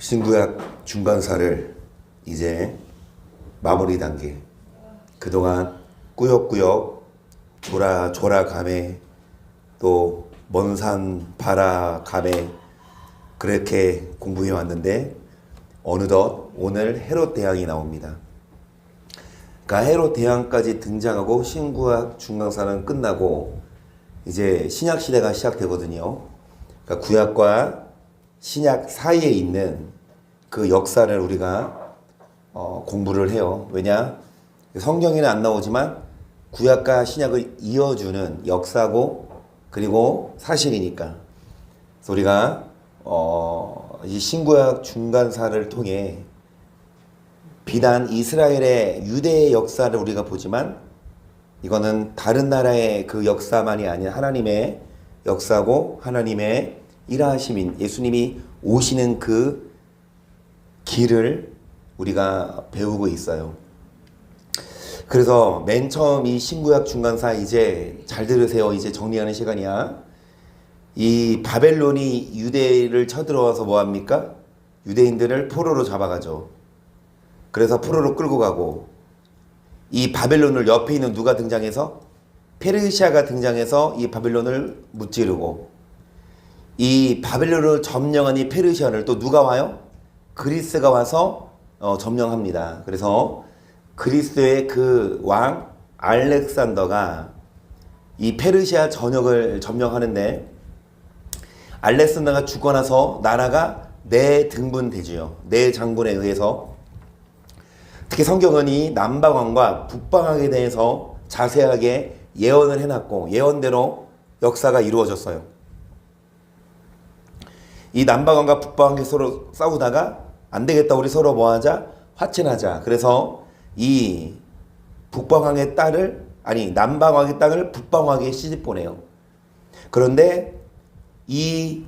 신구약 중간사를 이제 마무리 단계. 그동안 꾸역꾸역 조라감에 또 먼산 바라감에 그렇게 공부해 왔는데 어느덧 오늘 헤롯 대왕이 나옵니다. 그러니까 헤롯 대왕까지 등장하고 신구약 중간사는 끝나고 이제 신약 시대가 시작되거든요. 그러니까 구약과 신약 사이에 있는 그 역사를 우리가 공부를 해요. 왜냐? 성경에는 안 나오지만 구약과 신약을 이어주는 역사고 그리고 사실이니까. 그래서 우리가 이 신구약 중간사를 통해 비단 이스라엘의 유대의 역사를 우리가 보지만 이거는 다른 나라의 그 역사만이 아닌 하나님의 역사고 하나님의 일하심인 예수님이 오시는 그 길을 우리가 배우고 있어요. 그래서 맨 처음 이 신구약 중간사 이제 잘 들으세요. 이제 정리하는 시간이야. 이 바벨론이 유대를 쳐들어와서 뭐합니까? 유대인들을 포로로 잡아가죠. 그래서 포로로 끌고 가고 이 바벨론을 옆에 있는 누가 등장해서 페르시아가 등장해서 이 바벨론을 무찌르고 이 바벨론을 점령한 이 페르시아를 또 누가 와요? 그리스가 와서 점령합니다. 그래서 그리스의 그 왕 알렉산더가 이 페르시아 전역을 점령하는데 알렉산더가 죽고 나서 나라가 네 등분되지요. 네 장군에 의해서. 특히 성경은 이 남방왕과 북방왕에 대해서 자세하게 예언을 해놨고 예언대로 역사가 이루어졌어요. 이 남방왕과 북방왕이 서로 싸우다가 안 되겠다 우리 서로 뭐하자? 화친하자. 그래서 이 북방왕의 딸을 남방왕의 땅을 북방왕에게 시집보내요. 그런데 이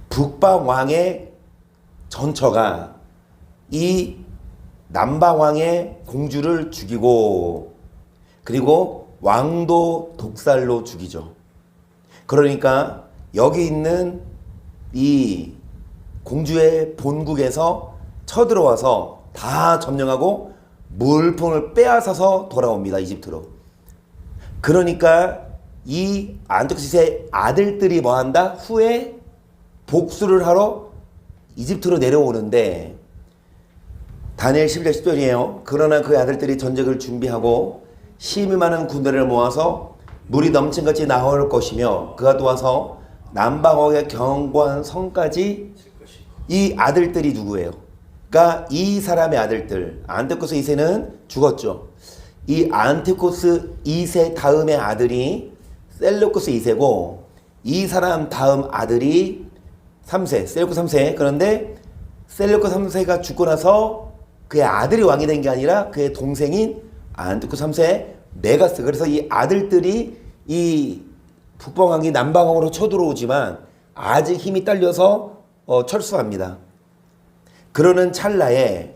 북방왕의 전처가 이 남방왕의 공주를 죽이고 그리고 왕도 독살로 죽이죠. 그러니까 여기 있는 이 공주의 본국에서 쳐들어와서 다 점령하고 물품을 빼앗아서 돌아옵니다. 이집트로. 그러니까 이 안티오쿠스의 아들들이 뭐한다? 후에 복수를 하러 이집트로 내려오는데 다니엘 11장 10절이에요. 그러나 그 아들들이 전쟁을 준비하고 힘이 많은 군대를 모아서 물이 넘친같이 나올 것이며 그가 도와서 남방왕의 견고한 성까지. 이 아들들이 누구예요? 그러니까 이 사람의 아들들. 안티오쿠스 2세는 죽었죠. 이 안티오쿠스 2세 다음의 아들이 셀루쿠스 2세고 이 사람 다음 아들이 3세 셀루쿠스 3세. 그런데 셀루쿠스 3세가 죽고 나서 그의 아들이 왕이 된 게 아니라 그의 동생인 안티오쿠스 3세 메가스. 그래서 이 아들들이 이 북방왕이 남방왕으로 쳐들어오지만 아직 힘이 딸려서 철수합니다. 그러는 찰나에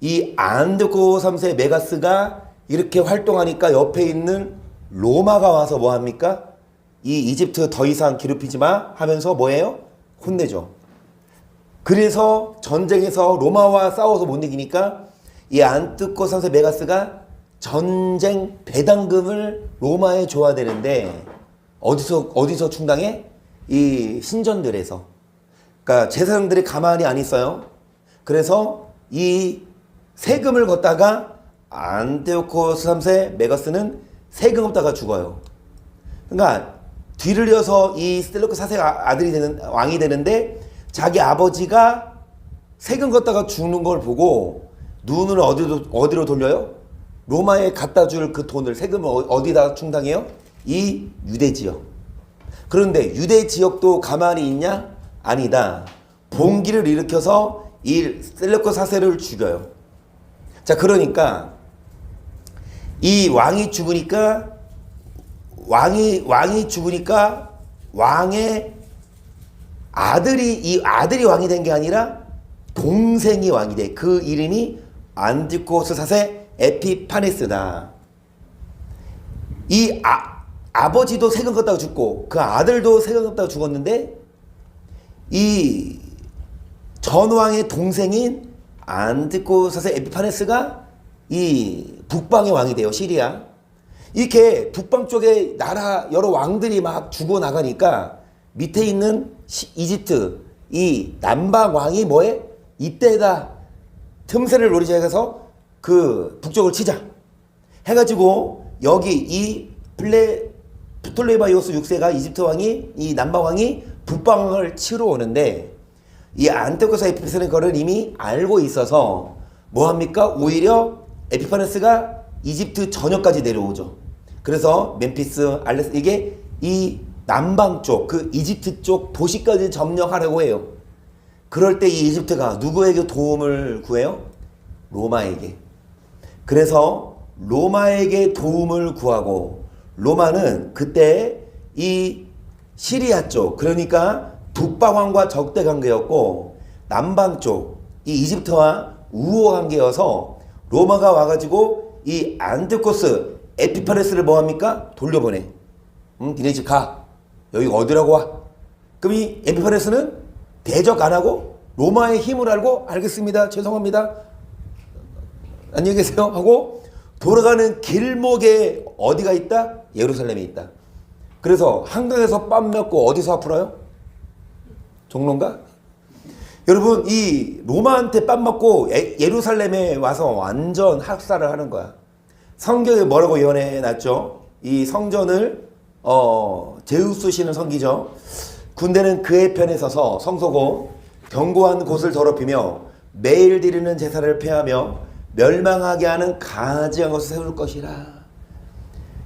이 안티오쿠스 3세 메가스가 이렇게 활동하니까 옆에 있는 로마가 와서 뭐합니까? 이 이집트 더 이상 괴롭히지 마 하면서 뭐예요? 혼내죠. 그래서 전쟁에서 로마와 싸워서 못 이기니까 이 안티오쿠스 3세 메가스가 전쟁 배당금을 로마에 줘야 되는데 어디서 충당해? 이 신전들에서. 그러니까 제사장들이 가만히 안 있어요. 그래서 이 세금을 걷다가 안티오쿠스 3세 메가스는 세금 걷다가 죽어요. 그러니까 뒤를 이어서 이 셀루쿠스 4세가 왕이 되는데 자기 아버지가 세금 걷다가 죽는 걸 보고 눈을 어디로 돌려요? 로마에 갖다 줄 그 돈을 세금을 어디다 충당해요? 이 유대 지역. 그런데 유대 지역도 가만히 있냐? 아니다. 봉기를 일으켜서 이 셀루쿠스 4세를 죽여요. 자, 그러니까 이 왕이 죽으니까 왕의 아들이 왕이 된 게 아니라 동생이 왕이 돼. 그 이름이 안티오쿠스 4세 에피파네스다. 이 아버지도 세금 걷다가 죽고 그 아들도 세금 걷다가 죽었는데 이 전왕의 동생인 안티오코스의 에피파네스가 이 북방의 왕이 돼요. 시리아. 이렇게 북방 쪽에 나라 여러 왕들이 막 죽어나가니까 밑에 있는 이집트 이 남방 왕이 뭐해? 이때다. 틈새를 노리자 해서 그 북쪽을 치자 해가지고 여기 이 프톨레마이오스 6세가 이집트 왕이 이 남방 왕이 북방을 치러 오는데 이 안티오코스 에피파네스는 그걸 이미 알고 있어서 뭐합니까? 오히려 에피파네스가 이집트 전역까지 내려오죠. 그래서 멤피스, 알레스 이게 이 남방 쪽, 그 이집트 쪽 도시까지 점령하려고 해요. 그럴 때 이 이집트가 누구에게 도움을 구해요? 로마에게. 그래서 로마에게 도움을 구하고 로마는 그때 이 시리아 쪽, 그러니까 북방왕과 적대 관계였고 남방 쪽, 이 이집트와 우호 관계여서 로마가 와가지고 이 안티오코스 에피파네스를 뭐합니까? 돌려보내. 니네 집 가. 여기 어디라고 와. 그럼 이 에피파네스는 대적 안 하고 로마의 힘을 알고 알겠습니다. 죄송합니다. 안녕히 계세요. 하고 돌아가는 길목에 어디가 있다? 예루살렘에 있다. 그래서 한강에서 빰 먹고 어디서 아프나요? 종로인가? 여러분 이 로마한테 빰 먹고 예루살렘에 와서 완전 학살을 하는 거야. 성경에 뭐라고 예언해놨죠? 이 성전을 제우스 신을 섬기죠. 군대는 그의 편에 서서 성소고 견고한 곳을 더럽히며 매일 드리는 제사를 폐하며 멸망하게 하는 가증한 것을 세울 것이라.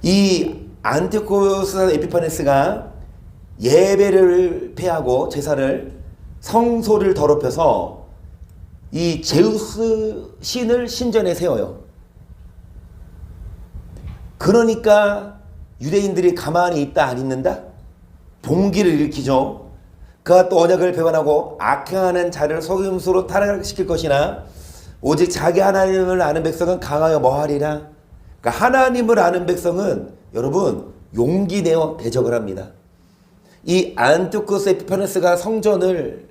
이 안티오코스 에피파네스가 예배를 폐하고 제사를 성소를 더럽혀서 이 제우스 신을 신전에 세워요. 그러니까 유대인들이 가만히 있다 안 있는다? 봉기를 일으키죠. 그가 또 언약을 배반하고 악행하는 자를 속임수로 타락시킬 것이나 오직 자기 하나님을 아는 백성은 강하여 뭐하리라. 그러니까 하나님을 아는 백성은 여러분 용기 내어 대적을 합니다. 이 안티오코스 에피파네스가 성전을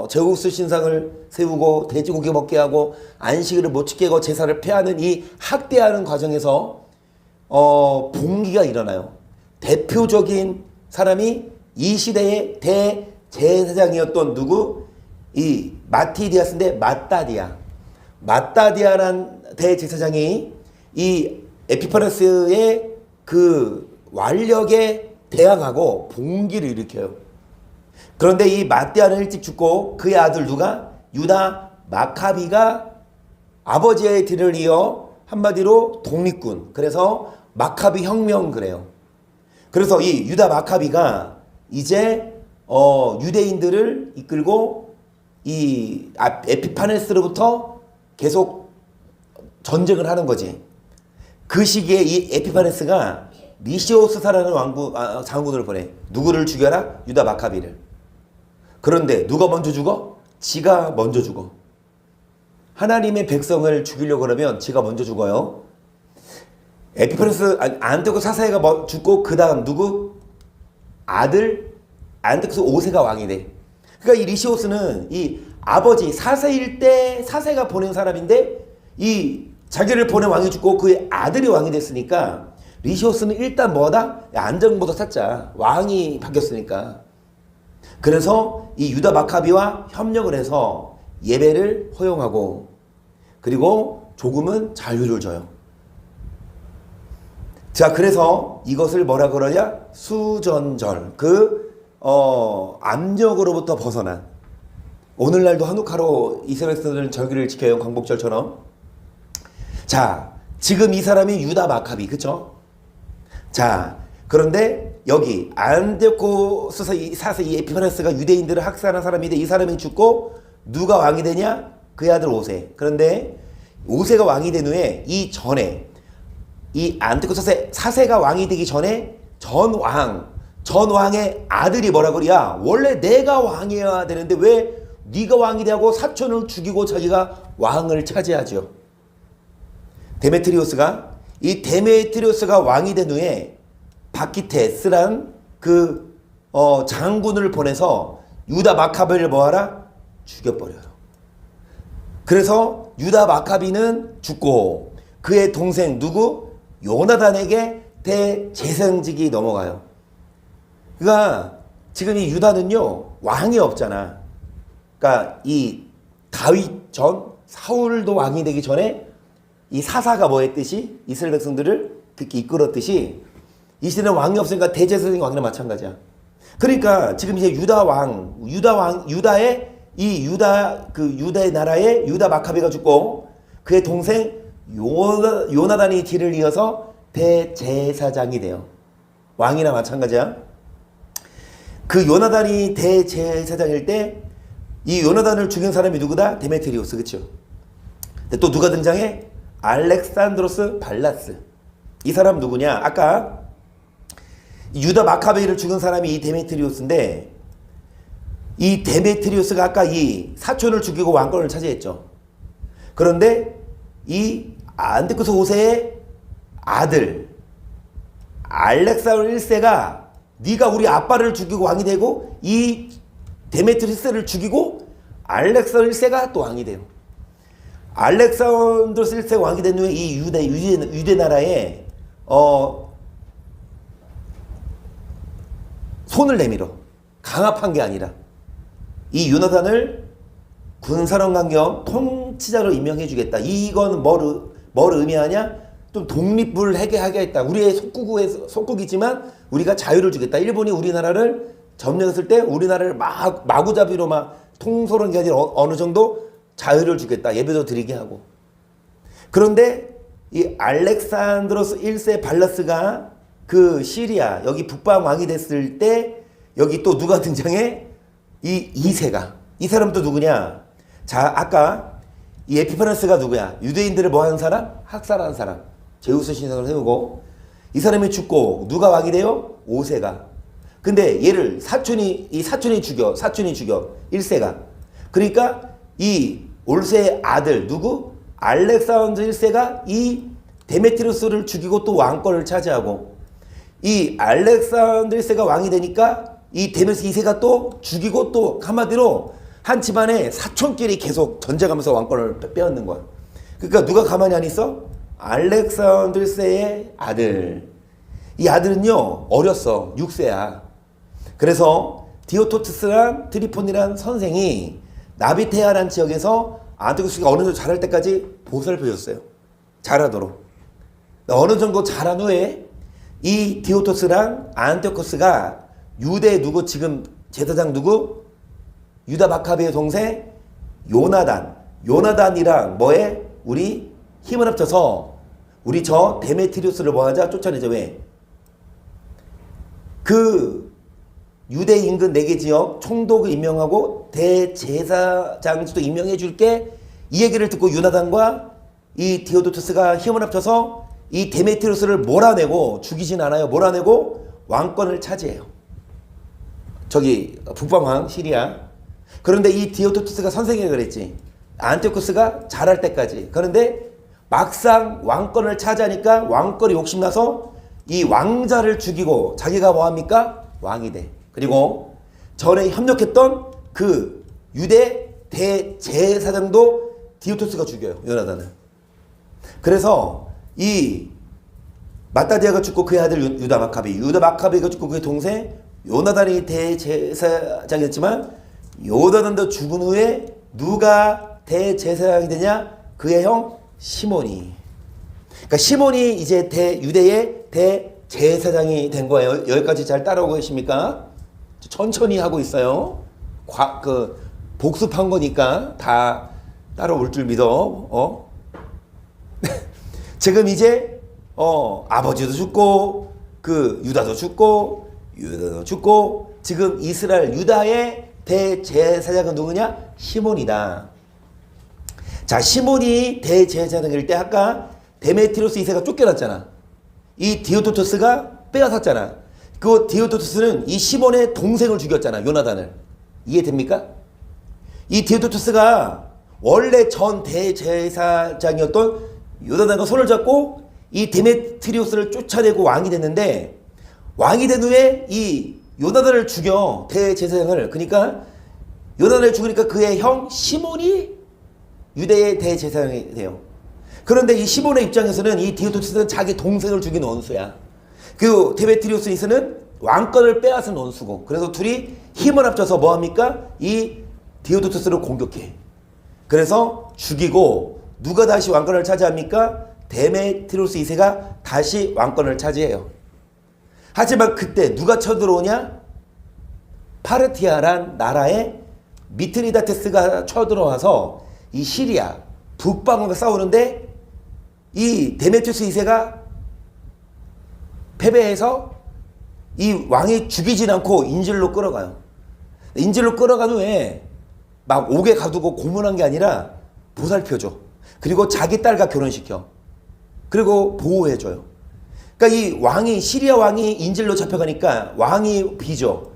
제우스 신상을 세우고 돼지고기 먹게 하고 안식일을 못 지키게 하고 제사를 폐하는 이 학대하는 과정에서 봉기가 일어나요. 대표적인 사람이 이 시대의 대제사장이었던 누구? 이 마티디아스인데 마따디아란 대제사장이 이 에피파네스의 그 완력에 대항하고 봉기를 일으켜요. 그런데 이 마띠아는 일찍 죽고 그의 아들 누가? 유다 마카비가 아버지의 뒤를 이어 한마디로 독립군. 그래서 마카비 혁명 그래요. 그래서 이 유다 마카비가 이제 유대인들을 이끌고 이 에피파네스로부터 계속 전쟁을 하는 거지. 그 시기에 이 에피파네스가 니시오스사라는 장군을 보내. 누구를 죽여라? 유다 마카비를. 그런데 누가 먼저 죽어? 지가 먼저 죽어. 하나님의 백성을 죽이려고 그러면 지가 먼저 죽어요. 에피파네스 안티오코스 사사가 죽고 그 다음 누구? 아들 안티오코스 5세가 왕이 돼. 그러니까 이 리시오스는 이 아버지 사세일 때 사세가 보낸 사람인데 이 자기를 보낸 왕이 죽고 그의 아들이 왕이 됐으니까 리시오스는 일단 뭐다? 안전모드 찾자. 왕이 바뀌었으니까. 그래서 이 유다 마카비와 협력을 해서 예배를 허용하고 그리고 조금은 자유를 줘요. 자, 그래서 이것을 뭐라 그러냐? 수전절. 압력으로부터 벗어난. 오늘날도 한우카로 이스라엘 백성들은 절기를 지켜요. 광복절처럼. 자, 지금 이 사람이 유다 마카비, 그쵸? 자, 그런데 여기 안티오코스 사세 이 에피파네스가 유대인들을 학살한 사람인데 이 사람이 죽고 누가 왕이 되냐? 그의 아들 5세. 그런데 5세가 왕이 된 후에 이 전에 이 안티오코스 사세가 왕이 되기 전에 전왕의 아들이 뭐라고 그래? 야, 원래 내가 왕이어야 되는데 왜 네가 왕이 되고 사촌을 죽이고 자기가 왕을 차지하죠. 데메트리오스가 왕이 된 후에 바키테스란 장군을 보내서 유다 마카비를 뭐하라? 죽여버려요. 그래서 유다 마카비는 죽고 그의 동생 누구? 요나단에게 대제사장직이 넘어가요. 그러니까 지금 이 유다는요 왕이 없잖아. 그러니까 이 다윗 전 사울도 왕이 되기 전에 이 사사가 뭐 했듯이 이스라엘 백성들을 그렇게 이끌었듯이 이 시대는 왕이 없으니까 대제사장이 왕이나 마찬가지야. 그러니까 지금 이제 유다의 이 유다의 나라에 유다 마카베가 죽고 그의 동생 요나단이 뒤를 이어서 대제사장이 돼요. 왕이나 마찬가지야. 그 요나단이 대제사장일 때 이 요나단을 죽인 사람이 누구다? 데메트리오스, 그쵸? 근데 또 누가 등장해? 알렉산드로스 발라스. 이 사람 누구냐? 아까 유다 마카베를 죽인 사람이 이 데메트리오스인데 이 데메트리오스가 아까 이 사촌을 죽이고 왕권을 차지했죠. 그런데 이 안티오쿠스 5세의 아들 알렉산더 1세가 네가 우리 아빠를 죽이고 왕이 되고 이 데메트리오스를 죽이고 알렉산더 1세가 또 왕이 돼요. 알렉산더 1세가 왕이 된 후에 이 유대 나라에 손을 내밀어. 강압한 게 아니라 이 요나단을 군사령관 겸 통치자로 임명해 주겠다. 이건 뭘 의미하냐? 좀 독립을 하겠다. 우리의 속국이지만 우리가 자유를 주겠다. 일본이 우리나라를 점령했을 때 우리나라를 마구잡이로 막 통솔한 게 아니라 어느 정도 자유를 주겠다. 예배도 드리게 하고. 그런데 이 알렉산드로스 1세 발라스가 그 시리아 여기 북방 왕이 됐을 때 여기 또 누가 등장해? 이 2세가. 이 사람은 또 누구냐? 자, 아까 이 에피파네스가 누구야? 유대인들을 뭐 하는 사람? 학살하는 사람. 제우스 신상을 세우고 이 사람이 죽고 누가 왕이 돼요? 5세가. 근데 얘를 사촌이 죽여. 1세가. 그러니까 이 올세의 아들 누구? 알렉산더 1세가 이 데메트리오스를 죽이고 또 왕권을 차지하고 이 알렉산더 1세가 왕이 되니까 이 데메트리오스 2세가 또 죽이고 또 한마디로 한 집안의 사촌끼리 계속 전쟁하면서 왕권을 빼앗는 거야. 그러니까 누가 가만히 안 있어? 알렉산더 1세의 아들. 이 아들은요 어렸어. 6세야. 그래서 디오토투스랑 트리폰이란 선생이 나비테아라는 지역에서 안티오쿠스가 어느 정도 자랄 때까지 보살펴줬어요. 잘하도록. 어느 정도 자란 후에 이 디오토스랑 안티오쿠스가 유대 누구 지금 제사장 누구? 유다 마카베의 동생 요나단이랑 뭐해? 우리 힘을 합쳐서 우리 저 데메트리오스를 뭐하자? 쫓아내자. 왜? 그 유대 인근 4개 지역 총독을 임명하고 대제사장도 임명해 줄게. 이 얘기를 듣고 요나단과 이 디오도토스가 힘을 합쳐서 이 데메트리오스를 몰아내고 죽이진 않아요. 몰아내고 왕권을 차지해요. 저기 북방왕 시리아. 그런데 이 디오도토스가 선생이라 그랬지. 안티오쿠스가 자랄 때까지. 그런데 막상 왕권을 차지하니까 왕권이 욕심나서 이 왕자를 죽이고 자기가 뭐합니까? 왕이 돼. 그리고 전에 협력했던 그 유대 대제사장도 디오토스가 죽여요. 요나단을. 그래서 이 마따디아가 죽고 그의 아들 유다 마카비가 죽고 그의 동생 요나단이 대제사장이었지만 요나단도 죽은 후에 누가 대제사장이 되냐? 그의 형 시몬이. 그러니까 시몬이 이제 유대의 대제사장이 된 거예요. 여기까지 잘 따라오고 계십니까? 천천히 하고 있어요. 복습한 거니까 다 따라올 줄 믿어. 지금 이제 아버지도 죽고 그 유다도 죽고 지금 이스라엘 유다의 대제사장은 누구냐? 시몬이다. 자, 시몬이 대제사장일 때 아까 데메트리오스 2세가 쫓겨났잖아. 이 디오도토스가 빼앗았잖아. 그 디오도토스는 이 시몬의 동생을 죽였잖아. 요나단을. 이해됩니까? 이 디오도토스가 원래 전 대제사장이었던 요나단과 손을 잡고 이 데메트리오스를 쫓아내고 왕이 됐는데 왕이 된 후에 이 요나단을 죽여. 대제사장을. 그러니까 요나단이 죽으니까 그의 형 시몬이 유대의 대제사장이 돼요. 그런데 이 시몬의 입장에서는 이 디오도트스는 자기 동생을 죽인 원수야. 그 데메트리우스는 왕권을 빼앗은 원수고, 그래서 둘이 힘을 합쳐서 뭐합니까? 이 디오도트스를 공격해. 그래서 죽이고 누가 다시 왕권을 차지합니까? 데메트리우스 2세가 다시 왕권을 차지해요. 하지만 그때 누가 쳐들어오냐? 파르티아란 나라에 미트리다테스가 쳐들어와서 이 시리아 북방과 싸우는데 이 데메트리우스 2세가 패배해서 이 왕이 죽이진 않고 인질로 끌어가요. 인질로 끌어간 후에 막 옥에 가두고 고문한 게 아니라 보살펴줘. 그리고 자기 딸과 결혼시켜. 그리고 보호해줘요. 그러니까 이 왕이, 시리아 왕이 인질로 잡혀가니까 왕이 비죠.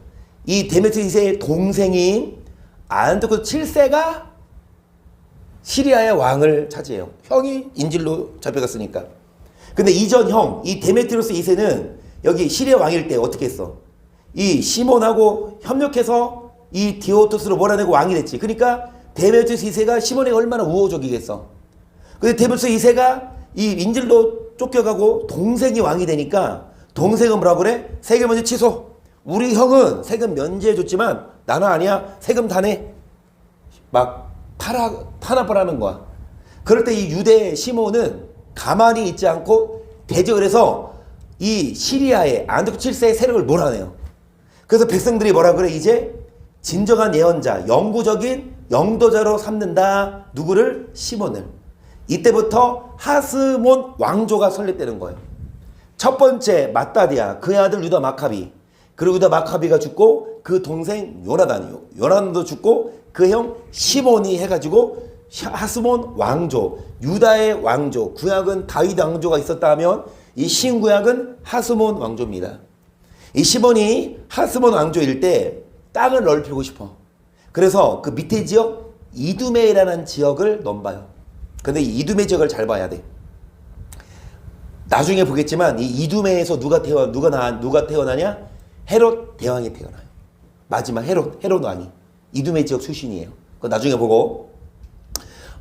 이 데메트리우스 2세의 동생인 안티오쿠스 7세가 시리아의 왕을 차지해요. 형이 인질로 잡혀갔으니까. 근데 이전 형, 이 데메트리우스 2세는 여기 시리아 왕일 때 어떻게 했어? 이 시몬하고 협력해서 이 디오도트스를 몰아내고 왕이 됐지. 그러니까 데메트리우스 2세가 시몬에게 얼마나 우호적이겠어. 근데 데메트리우스 2세가 이 인질로 쫓겨가고 동생이 왕이 되니까 동생은 뭐라고 그래? 세금 먼저 취소. 우리 형은 세금 면제해줬지만 나는 아니야. 세금 다 내. 막 탄압을 하는 거야. 그럴 때 이 유대 시몬은 가만히 있지 않고 대적을 해서 이 시리아의 안티오쿠스 7세의 세력을 몰아내요. 그래서 백성들이 뭐라 그래? 이제 진정한 예언자, 영구적인 영도자로 삼는다. 누구를? 시몬을. 이때부터 하스몬 왕조가 설립되는 거예요. 첫 번째 마따디아, 그의 아들 유다 마카비. 그리고 유다 마카비가 죽고 그 동생 요나단도 죽고 그 형 시몬이 해가지고 하스몬 왕조, 유다의 왕조. 구약은 다윗 왕조가 있었다 하면 이 신구약은 하스몬 왕조입니다. 이 시몬이 하스몬 왕조일 때 땅을 넓히고 싶어. 그래서 그 밑에 지역 이두메라는 지역을 넘봐요. 근데 이 이두메 지역을 잘 봐야 돼. 나중에 보겠지만 이 이두메에서 누가 태어나냐? 헤롯 대왕이 태어나요. 마지막 헤롯 왕이 이두메 지역 출신이에요. 그거 나중에 보고.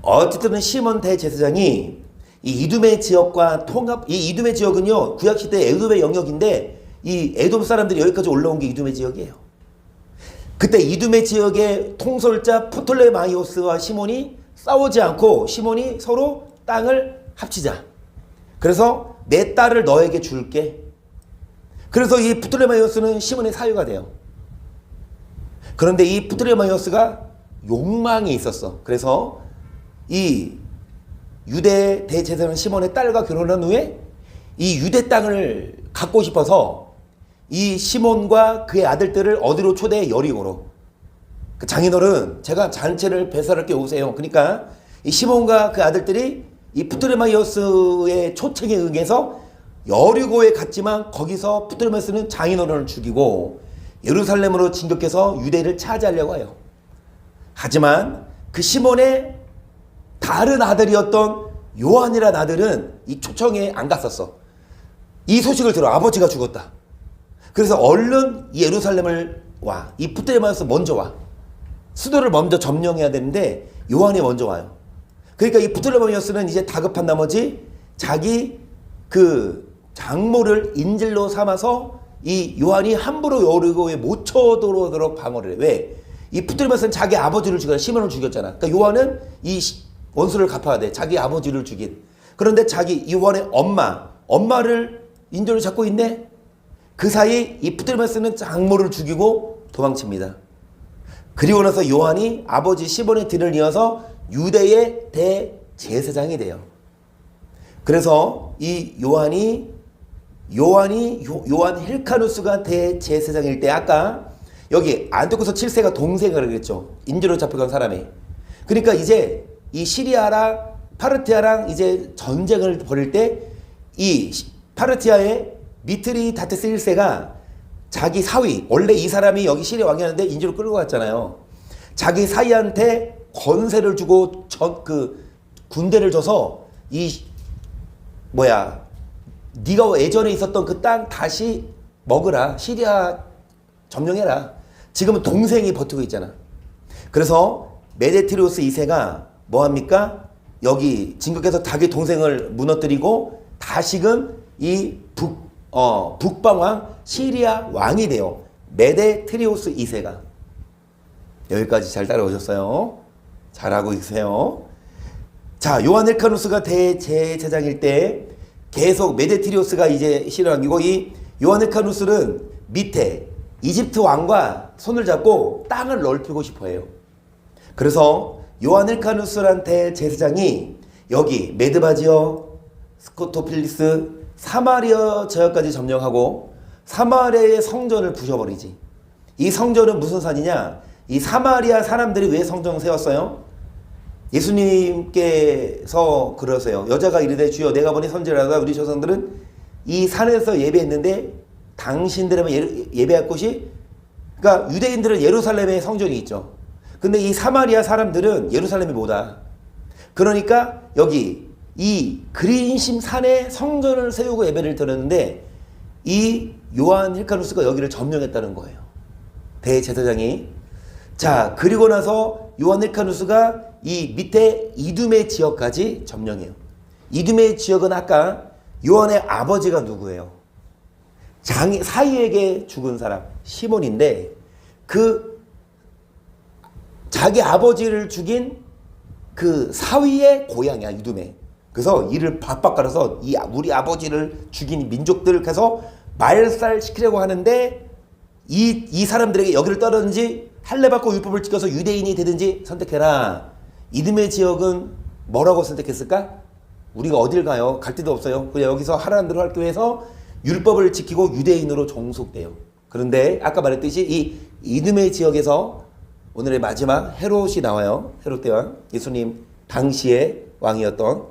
어쨌든 시몬 대제사장이 이 이두메 지역과 이 이두메 지역은요, 구약시대 에돔의 영역인데 이 에돔 사람들이 여기까지 올라온 게 이두메 지역이에요. 그때 이두메 지역의 통솔자 프톨레마이오스와 시몬이 싸우지 않고 시몬이 서로 땅을 합치자. 그래서 내 딸을 너에게 줄게. 그래서 이 프톨레마이오스는 시몬의 사유가 돼요. 그런데 이 프톨레마이오스가 욕망이 있었어. 그래서 이 유대 대제사장 시몬의 딸과 결혼한 후에 이 유대 땅을 갖고 싶어서 이 시몬과 그의 아들들을 어디로 초대해? 여리고로. 그 장인어른, 제가 잔치를 배설할게 오세요. 그러니까 이 시몬과 그 아들들이 이 프톨레마이오스의 초청에 응해서 여리고에 갔지만 거기서 프톨레마이오스는 장인어른을 죽이고 예루살렘으로 진격해서 유대를 차지하려고 해요. 하지만 그 시몬의 다른 아들이었던 요한이라는 아들은 이 초청에 안 갔었어. 이 소식을 들어 아버지가 죽었다. 그래서 얼른 예루살렘을 와. 이 프톨레마이오스 먼저 와. 수도를 먼저 점령해야 되는데 요한이 먼저 와요. 그러니까 이 프톨레마이오스는 이제 다급한 나머지 자기 그 장모를 인질로 삼아서 이 요한이 함부로 여리고에 못 쳐들어오도록 방어를 해. 왜? 이 프톨레마이오스는 자기 아버지를 죽였잖아. 시몬을 죽였잖아. 그러니까 요한은 이 원수를 갚아야 돼. 자기 아버지를 죽인. 그런데 자기 요한의 엄마를 인질로 잡고 있네. 그 사이 이 프톨레마이오스는 장모를 죽이고 도망칩니다. 그리고 나서 요한이 아버지 시몬의 뒤를 이어서 유대의 대제사장이 돼요. 그래서 이 요한 힐카누스가 대제사장일 때 아까 여기 안티오쿠스 7세가 동생을 그랬죠. 인질로 잡혀간 사람이. 그러니까 이제 이 시리아랑 파르티아랑 이제 전쟁을 벌일 때 이 파르티아의 미트리다테스 1세가 자기 사위, 원래 이 사람이 여기 시리아 왕이었는데 인질로 끌고 갔잖아요. 자기 사위한테 권세를 주고 군대를 줘서 네가 예전에 있었던 그 땅 다시 먹으라. 시리아 점령해라. 지금은 동생이 버티고 있잖아. 그래서 메데트리오스 2세가 뭐합니까? 여기 진격해서 자기 동생을 무너뜨리고 다시금 이 북방왕 시리아 왕이 돼요. 메데트리오스 2세가. 여기까지 잘 따라오셨어요? 잘하고 있으세요? 자, 요한 헬카누스가 대제사장일 때 계속 메데트리오스가 이제 실현하기고, 이 요한 헬카누스는 밑에 이집트 왕과 손을 잡고 땅을 넓히고 싶어 해요. 그래서 요한 헬카누스란 대제사장이 여기 메드바지어, 스코토필리스, 사마리아 지역까지 점령하고 사마리아의 성전을 부셔버리지. 이 성전은 무슨 산이냐? 이 사마리아 사람들이 왜 성전을 세웠어요? 예수님께서 그러세요. 여자가 이르되 주여 내가 보니 선지자라다 우리 조상들은 이 산에서 예배했는데 당신들에만 예배할 곳이, 그러니까 유대인들은 예루살렘에 성전이 있죠. 근데 이 사마리아 사람들은 예루살렘이 뭐다. 그러니까 여기 이 그린심 산에 성전을 세우고 예배를 드렸는데 이 요한 헬카누스가 여기를 점령했다는 거예요. 대제사장이. 자, 그리고 나서 요한 헬카누스가 이 밑에 이두메 지역까지 점령해요. 이두메 지역은 아까 요한의 아버지가 누구예요? 사이에게 죽은 사람 시몬인데, 그 자기 아버지를 죽인 그 사위의 고향이야, 이두메. 그래서 이를 박박 갈아서 우리 아버지를 죽인 민족들을 해서 말살시키려고 하는데, 이 사람들에게 여기를 떠든지 할례 받고 율법을 지켜서 유대인이 되든지 선택해라. 이두메 지역은 뭐라고 선택했을까? 우리가 어딜 가요? 갈 데도 없어요. 그냥 여기서 하라는 대로 할게 해서 율법을 지키고 유대인으로 종속돼요. 그런데 아까 말했듯이 이 이두메 지역에서 오늘의 마지막 헤롯이 나와요. 헤롯 대왕, 예수님 당시의 왕이었던.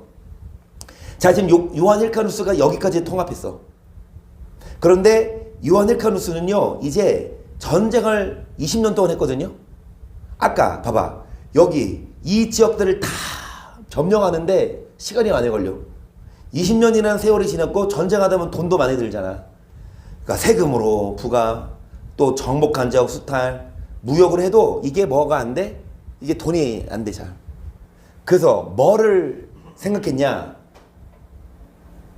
자, 지금 요한 헬카누스가 여기까지 통합했어. 그런데 요한 헬카누스는요, 이제 전쟁을 20년 동안 했거든요. 아까 봐봐, 여기 이 지역들을 다 점령하는데 시간이 많이 걸려. 20년이라는 세월이 지났고 전쟁하다 보면 돈도 많이 들잖아. 그러니까 세금으로 부과, 또 정복한 지역 수탈, 무역을 해도 이게 뭐가 안 돼? 이게 돈이 안 돼, 잘. 그래서 뭐를 생각했냐?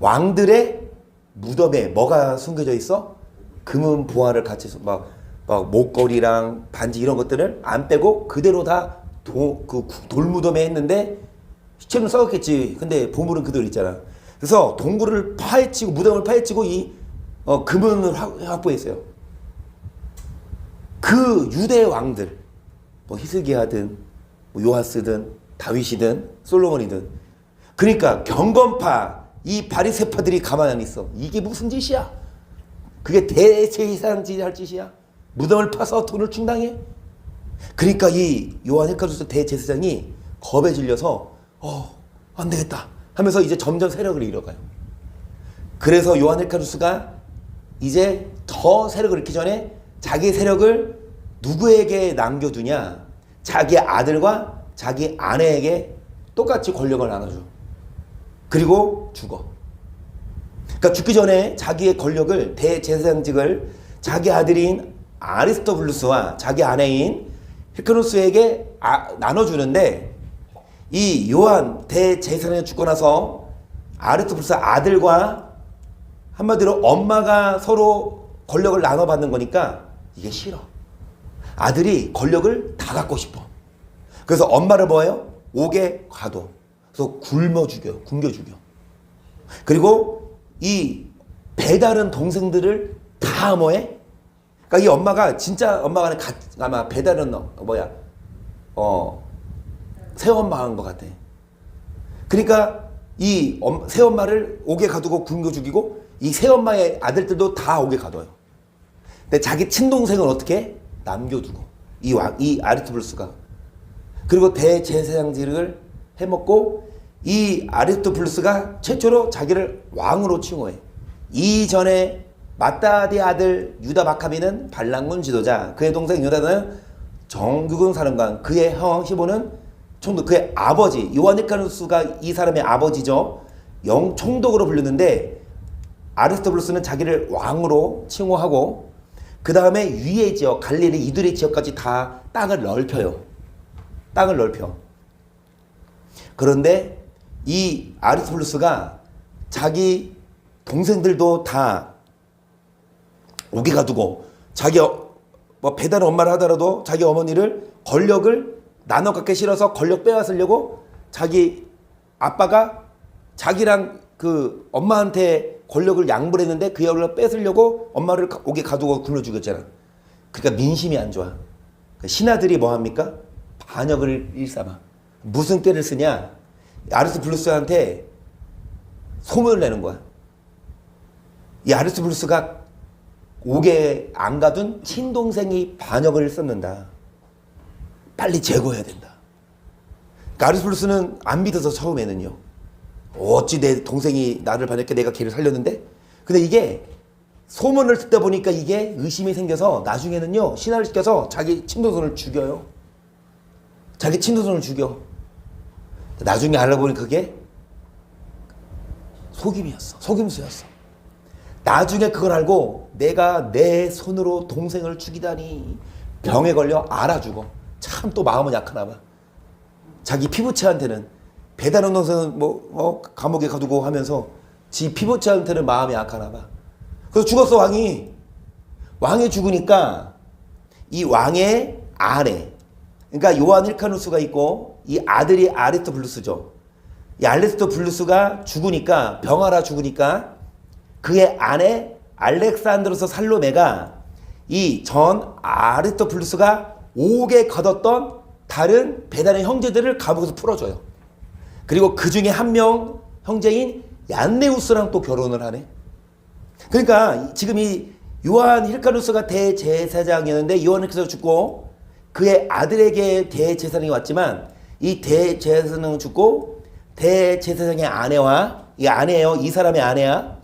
왕들의 무덤에 뭐가 숨겨져 있어? 금은 보화를 같이 막 목걸이랑 반지 이런 것들을 안 빼고 그대로 다 그 돌무덤에 했는데, 시체는 썩었겠지. 근데 보물은 그대로 있잖아. 그래서 동굴을 파헤치고 무덤을 파헤치고 이 금은을 확보했어요. 그 유대 왕들, 뭐 히스기야든 뭐 요하스든 다윗이든 솔로몬이든, 그러니까 경건파 이 바리새파들이 가만히 안 있어. 이게 무슨 짓이야? 그게 대제사장이 할 짓이야? 무덤을 파서 돈을 충당해? 그러니까 이 요한 헬카누스 대제사장이 겁에 질려서 안 되겠다 하면서 이제 점점 세력을 잃어가요. 그래서 요한 헬카누스가 이제 더 세력을 잃기 전에 자기 세력을 누구에게 남겨두냐? 자기 아들과 자기 아내에게 똑같이 권력을 나눠줘. 그리고 죽어. 그러니까 죽기 전에 자기의 권력을, 대제사장직을 자기 아들인 아리스토블루스와 자기 아내인 헬카누스에게 나눠주는데, 이 요한 대제사장이 죽고 나서 아리스토블루스 아들과 한마디로 엄마가 서로 권력을 나눠받는 거니까 이게 싫어. 아들이 권력을 다 갖고 싶어. 그래서 엄마를 뭐예요? 옥에 가둬. 그래서 굶겨 죽여. 그리고 이 배다른 동생들을 다 뭐해? 그러니까 이 엄마가 진짜 엄마가 아마 배다른 새엄마 한 것 같아. 그러니까 이 새엄마를 옥에 가두고 굶겨 죽이고 이 새엄마의 아들들도 다 옥에 가둬요. 근데 자기 친동생은 어떻게 남겨두고, 이 아리스토블루스가. 그리고 대제사장직을 해먹고, 이 아리스토블루스가 최초로 자기를 왕으로 칭호해. 이전에 마따디 아들 유다 마카비는 반란군 지도자, 그의 동생 유다는 정규군 사령관, 그의 형 시몬은 총독, 그의 아버지 요한 헬카누스가 이 사람의 아버지죠. 총독으로 불렸는데, 아리스토블루스는 자기를 왕으로 칭호하고, 그 다음에 위의 지역 갈릴리 이두레 지역까지 다 땅을 넓혀요. 땅을 넓혀. 그런데 이 아리스토블루스가 자기 동생들도 다 오게 가두고 자기 뭐 배다른 엄마를 하더라도 자기 어머니를 권력을 나눠 갖기 싫어서 권력 빼앗으려고 자기 아빠가 자기랑 그 엄마한테 권력을 양보를 했는데 그 권력을 뺏으려고 엄마를 오게 가두고 굶어 죽였잖아. 그러니까 민심이 안 좋아. 신하들이 뭐 합니까? 반역을 일삼아. 무슨 떼를 쓰냐? 아리스토블루스한테 소문을 내는 거야. 이 아리스토블루스가 옥에 안 가둔 친동생이 반역을 썼는다. 빨리 제거해야 된다. 그러니까 아리스토블루스는 안 믿어서 처음에는요. 어찌 내 동생이 나를 반역해 내가 걔를 살렸는데? 근데 이게 소문을 듣다 보니까 이게 의심이 생겨서 나중에는요. 신하를 시켜서 자기 친동생을 죽여요. 자기 친동생을 죽여. 나중에 알아보니 그게 속임이었어. 속임수였어. 나중에 그걸 알고 내가 내 손으로 동생을 죽이다니 병에 걸려 알아 죽어. 참 또 마음은 약하나 봐. 자기 피부체한테는 배다른 동생은 감옥에 가두고 하면서 지 피부체한테는 마음이 약하나 봐. 그래서 죽었어 왕이. 왕이 죽으니까 이 왕의 아내 그러니까 요한 힐카누스가 있고 이 아들이 아리스토블루스죠. 이 아리스토블루스가 죽으니까 병하라 죽으니까 그의 아내 알렉산드로스 살로메가 이 전 아리스토블루스가 옥에 가뒀던 다른 배단의 형제들을 감옥에서 풀어줘요. 그리고 그 중에 한 명 형제인 얀네우스랑 또 결혼을 하네. 그러니까 지금 이 요한 힐카누스가 대제사장이었는데 요한 힐카누스가 죽고 그의 아들에게 대제사장이 왔지만 이 대제사장은 죽고 대제사장의 아내와 이 아내예요. 이 사람의 아내야.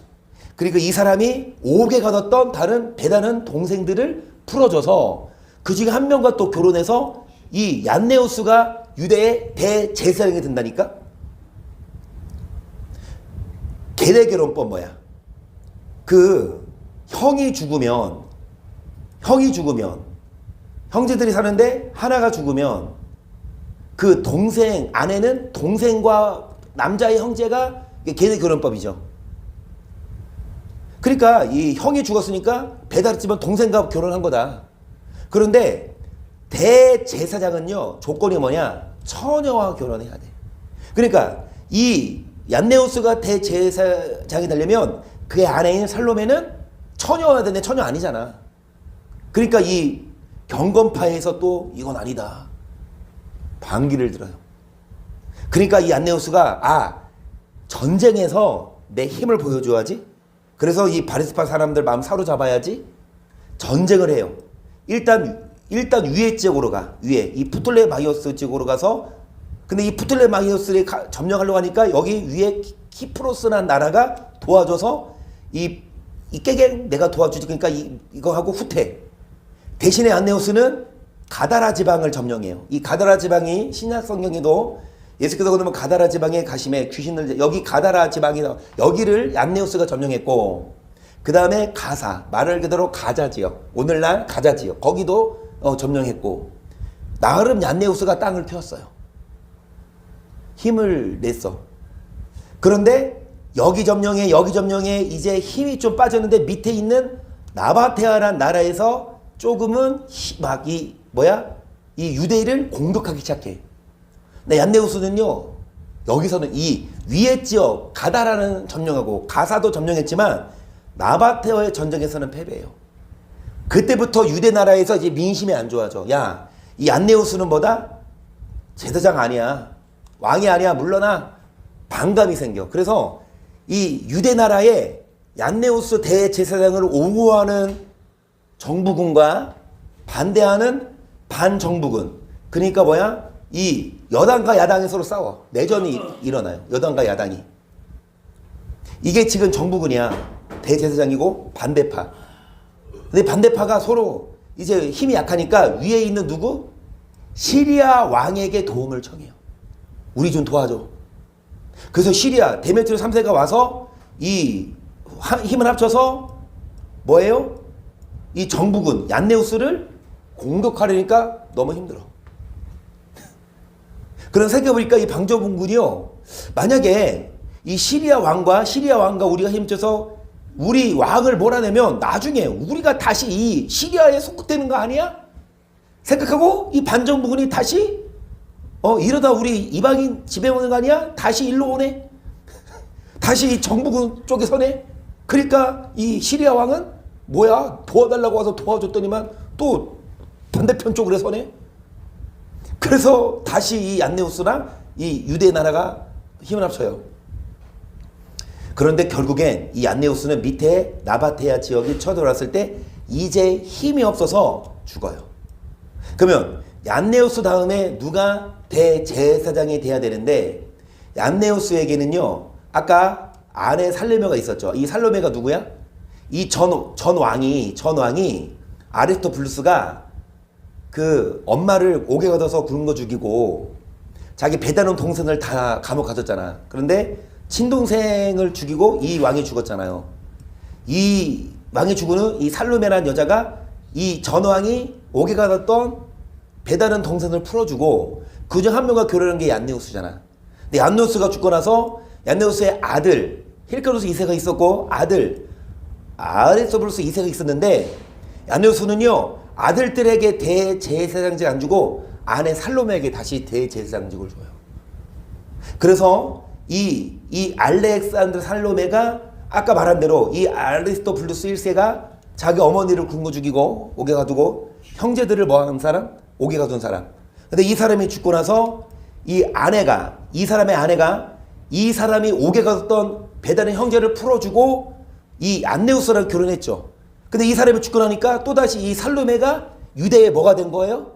그리고 이 사람이 옥에 가뒀던 다른 배다른 동생들을 풀어줘서 그 중에 한 명과 또 결혼해서 이 얀네우스가 유대의 대제사장이 된다니까? 계대결혼법 뭐야? 그 형이 죽으면 형제들이 사는데 하나가 죽으면 그 동생 아내는 동생과 남자의 형제가 계대결혼법이죠. 그러니까 이 형이 죽었으니까 배다르지만 동생과 결혼한 거다. 그런데 대제사장은요 조건이 뭐냐? 처녀와 결혼해야 돼. 그러니까 이 얀네우스가 대제사장이 되려면 그의 아내인 살로메는 처녀여야 되는데 처녀 아니잖아. 그러니까 이 경건파에서 또 이건 아니다. 반기를 들어요. 그러니까 이 얀네우스가 전쟁에서 내 힘을 보여줘야지. 그래서 이 바리스파 사람들 마음 사로잡아야지. 전쟁을 해요. 일단 위에 지역으로 가. 위에 이 프톨레마이오스 지역으로 가서 근데 이 프톨레마이오스를 점령하려고 하니까 여기 위에 키프로스라는 나라가 도와줘서 이 깨갱 내가 도와주지. 그러니까 이거 하고 후퇴. 대신에 안네우스는 가다라 지방을 점령해요. 이 가다라 지방이 신약 성경에도 예수께서 그러면 가다라 지방에 가심에 귀신을 여기 가다라 지방이 여기를 안네우스가 점령했고 그 다음에 가사 말을 그대로 가자 지역 오늘날 가자 지역 거기도 점령했고 나름 얀네우스가 땅을 펴었어요. 힘을 냈어. 그런데 여기 점령해 이제 힘이 좀 빠졌는데 밑에 있는 나바테아란 나라에서 조금은 이 유대인을 공격하기 시작해. 근데 얀네우스는요 여기서는 이 위에 지역 가다라는 점령하고 가사도 점령했지만 나바테아의 전쟁에서는 패배해요. 그때부터 유대 나라에서 이제 민심이 안 좋아져. 야, 이 얀네우스는 뭐다? 제사장 아니야. 왕이 아니야. 물러나. 반감이 생겨. 그래서 이 유대 나라에 얀네우스 대제사장을 옹호하는 정부군과 반대하는 반정부군. 그러니까 이 여당과 야당이 서로 싸워. 내전이 일어나요. 여당과 야당이. 이게 지금 정부군이야. 대제사장이고 반대파. 근데 반대파가 서로 이제 힘이 약하니까 위에 있는 누구? 시리아 왕에게 도움을 청해요. 우리 좀 도와줘. 그래서 시리아 데메트리오 3세가 와서 이 힘을 합쳐서 뭐예요? 이 정부군 얀네우스를 공격하려니까 너무 힘들어. 그런 생각해보니까 이 방조문군이요, 만약에 이 시리아 왕과 우리가 힘줘서 우리 왕을 몰아내면 나중에 우리가 다시 이 시리아에 속국되는 거 아니야? 생각하고 이 반정부군이 다시 이러다 우리 이방인 지배오는 거 아니야? 다시 일로 오네? 다시 정부군 쪽에 서네? 그러니까 이 시리아 왕은 뭐야? 도와달라고 와서 도와줬더니만 또 반대편 쪽으로 서네? 그래서 다시 이 안네우스랑 이 유대 나라가 힘을 합쳐요. 그런데 결국엔 이 안네우스는 밑에 나바테아 지역이 쳐들어왔을 때 이제 힘이 없어서 죽어요. 그러면 안네우스 다음에 누가 대제사장이 돼야 되는데, 안네우스에게는요 아까 아내 살로메가 있었죠. 이 살로메가 누구야? 이 전왕이 아리스토블루스가 그 엄마를 옥에 가둬서 굶어 죽이고 자기 배다른 동생을 다 감옥 가뒀잖아. 그런데 친동생을 죽이고 이 왕이 죽었잖아요. 이 왕이 죽은 후 이 살로메라는 여자가 이 전왕이 옥에 가뒀던 배다른 동생을 풀어주고 그중 한 명과 결혼한 게 얀네우스잖아. 근데 얀네우스가 죽고 나서 얀네우스의 아들 힐카루스 2세가 있었고 아들 아리스토블루스 2세가 있었는데, 얀네우스는요 아들들에게 대제사장직 안 주고 아내 살로메에게 다시 대제사장직을 줘요. 그래서 이 알렉산드르 살로메가 아까 말한 대로 이 아리스토블루스 1세가 자기 어머니를 굶어 죽이고 옥에 가두고 형제들을 뭐하는 사람? 옥에 가둔 사람. 근데 이 사람이 죽고 나서 이 사람의 아내가 이 사람이 옥에 가뒀던 배다른 형제를 풀어주고 이 안네우스랑 결혼했죠. 근데 이 사람이 죽고 나니까 또다시 이 살로메가 유대의 뭐가 된 거예요?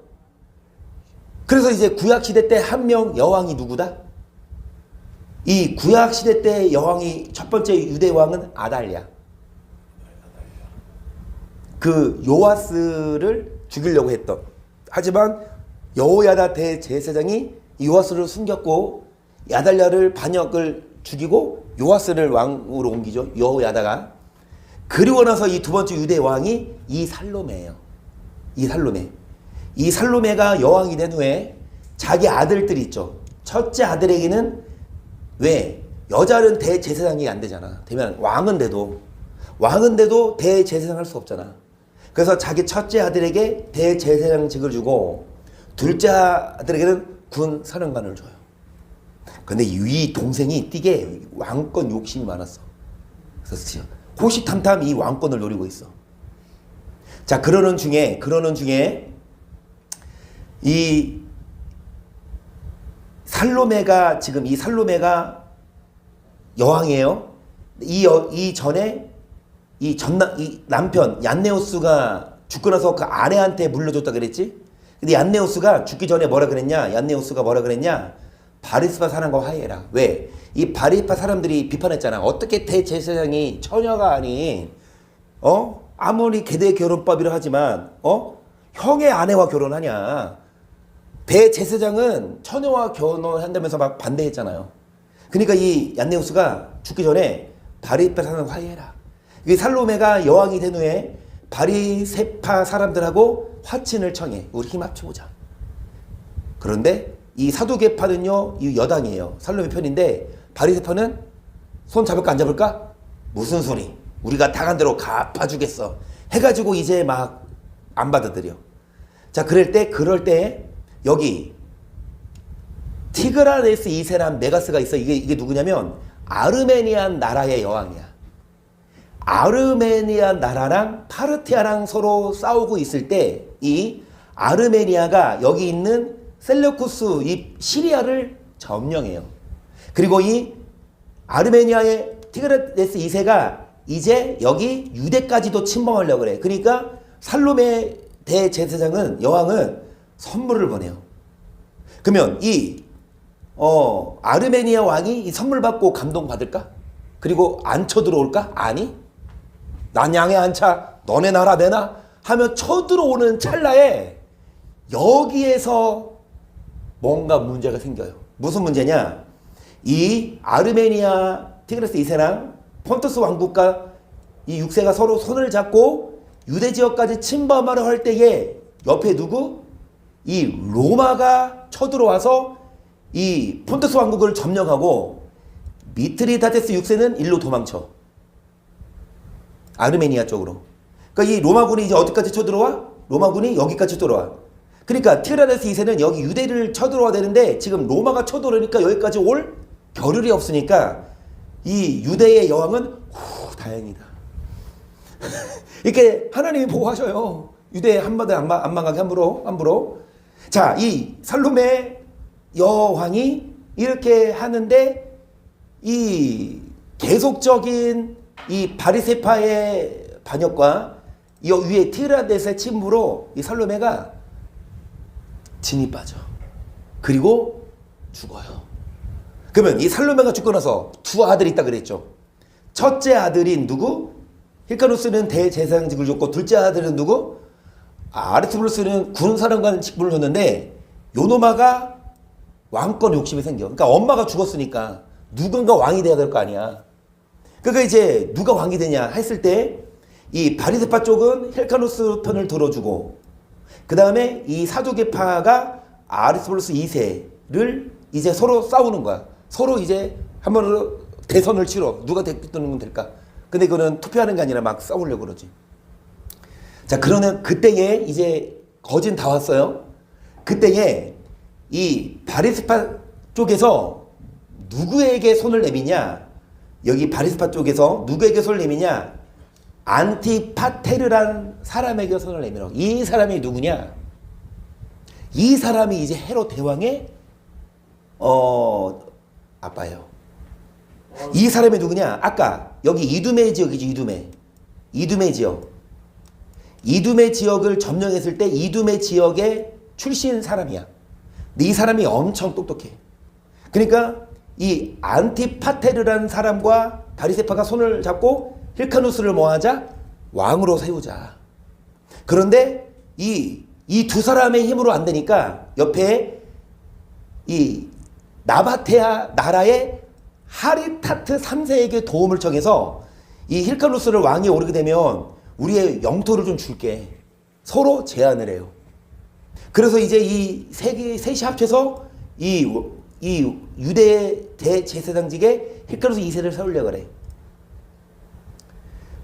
그래서 이제 구약시대 때 한 명 여왕이 누구다? 이 구약시대 때 여왕이 첫 번째 유대 왕은 아달랴. 그 요아스를 죽이려고 했던, 하지만 여호야다 대제사장이 요아스를 숨겼고 야달랴를 반역을 죽이고 요아스를 왕으로 옮기죠. 여호야다가. 그리고 나서 이 두 번째 유대 왕이 이 살로메예요. 이 살로메가 여왕이 된 후에 자기 아들들이 있죠. 첫째 아들에게는 왜? 여자는 대제사장이 안 되잖아. 되면 왕은 돼도 대제사장 할 수 없잖아. 그래서 자기 첫째 아들에게 대제사장직을 주고 둘째 아들에게는 군 사령관을 줘요. 근데 이 동생이 띠게 왕권 욕심이 많았어. 그래서 호시탐탐 이 왕권을 노리고 있어. 자, 그러는 중에 이 살로메가 여왕이에요. 이 전에 이 남편 얀네우스가 죽고 나서 그 아내한테 물려줬다 그랬지? 근데 얀네우스가 죽기 전에 뭐라 그랬냐? 바리스파 사람과 화해해라. 왜? 이 바리스파 사람들이 비판했잖아. 어떻게 대제사장이 처녀가 아닌 아무리 계대 결혼법이라 하지만 형의 아내와 결혼하냐? 대제사장은 처녀와 결혼한다면서 막 반대했잖아요. 그러니까 이 얀네우스가 죽기 전에 바리스파 사람과 화해해라. 이 살로메가 여왕이 된 후에 바리세파 사람들하고 화친을 청해. 우리 힘 합쳐보자. 그런데 이 사두개파는요, 이 여당이에요. 살로메 편인데 바리세파는 손 잡을까 안 잡을까? 무슨 소리? 우리가 당한 대로 갚아주겠어. 해가지고 이제 막 안 받아들여. 자, 그럴 때 여기 티그라네스 2세란 메가스가 있어. 이게 누구냐면 아르메니안 나라의 여왕이야. 아르메니아 나라랑 파르티아랑 서로 싸우고 있을 때 이 아르메니아가 여기 있는 셀레우쿠스 이 시리아를 점령해요. 그리고 이 아르메니아의 티그라네스 2세가 이제 여기 유대까지도 침범하려고 그래. 그러니까 살로메 대제사장은 여왕은 선물을 보내요. 그러면 이 아르메니아 왕이 이 선물 받고 감동받을까? 그리고 안 쳐들어올까? 아니. 난 양에 안 차. 너네 나라 내놔. 하며 쳐들어오는 찰나에 여기에서 뭔가 문제가 생겨요. 무슨 문제냐? 이 아르메니아 티그레스 2세랑 폰투스 왕국과 이 6세가 서로 손을 잡고 유대 지역까지 침범하려 할 때에 옆에 누구? 이 로마가 쳐들어와서 이 폰투스 왕국을 점령하고 미트리다테스 6세는 일로 도망쳐. 아르메니아 쪽으로. 그러니까 이 로마군이 이제 어디까지 쳐들어와? 로마군이 여기까지 쳐들어와. 그러니까 티라데스 2세는 여기 유대를 쳐들어와야 되는데 지금 로마가 쳐들어오니까 여기까지 올 겨를이 없으니까 이 유대의 여왕은 다행이다. 이렇게 하나님이 보호하셔요. 유대 한마디 안 망하게 함부로. 자, 이 살로메 여왕이 이렇게 하는데 이 계속적인 이 바리새파의 반역과 이 위에 티라데스의 침부로 이 살로메가 진이 빠져. 그리고 죽어요. 그러면 이 살로메가 죽고 나서 두 아들이 있다 그랬죠. 첫째 아들인 누구? 힐카누스는 대제사장직을 줬고 둘째 아들은 누구? 아르투브루스는 군사령관 직분을 줬는데 요노마가 왕권 욕심이 생겨. 그러니까 엄마가 죽었으니까 누군가 왕이 돼야 될 거 아니야. 그러니까 이제 누가 왕이 되냐 했을 때 이 바리새파 쪽은 힐카누스 편을 들어주고 그 다음에 이 사두개파가 아르투브루스 2세를 이제 서로 싸우는 거야. 서로 이제 한번 대선을 치러 누가 대표되는 될까? 근데 그거는 투표하는 게 아니라 막 싸우려고 그러지. 자, 그러면 그때에 이제 거진 다 왔어요. 그때에 이 바리새파 쪽에서 누구에게 손을 내미냐? 여기 바리새파 쪽에서 누구에게 손을 내미냐? 안티파테르란 사람에게 손을 내밀어. 이 사람이 누구냐? 이 사람이 이제 헤롯 대왕의 아빠예요. 이 사람이 누구냐? 아까 여기 이두메 지역이지. 이두메 지역. 이두메 지역을 점령했을 때 이두메 지역의 출신 사람이야. 근데 이 사람이 엄청 똑똑해. 그러니까 이 안티파테르라는 사람과 바리새파가 손을 잡고 힐카누스를 뭐하자? 왕으로 세우자. 그런데 이 두 사람의 힘으로 안 되니까 옆에 이 나바테아 나라의 하리타트 3세에게 도움을 청해서 이 힐카누스를 왕에 오르게 되면 우리의 영토를 좀 줄게. 서로 제안을 해요. 그래서 이제 이 셋이 합쳐서 이 유대의 대제사장직에 힐카누스 2세를 세우려고 그래.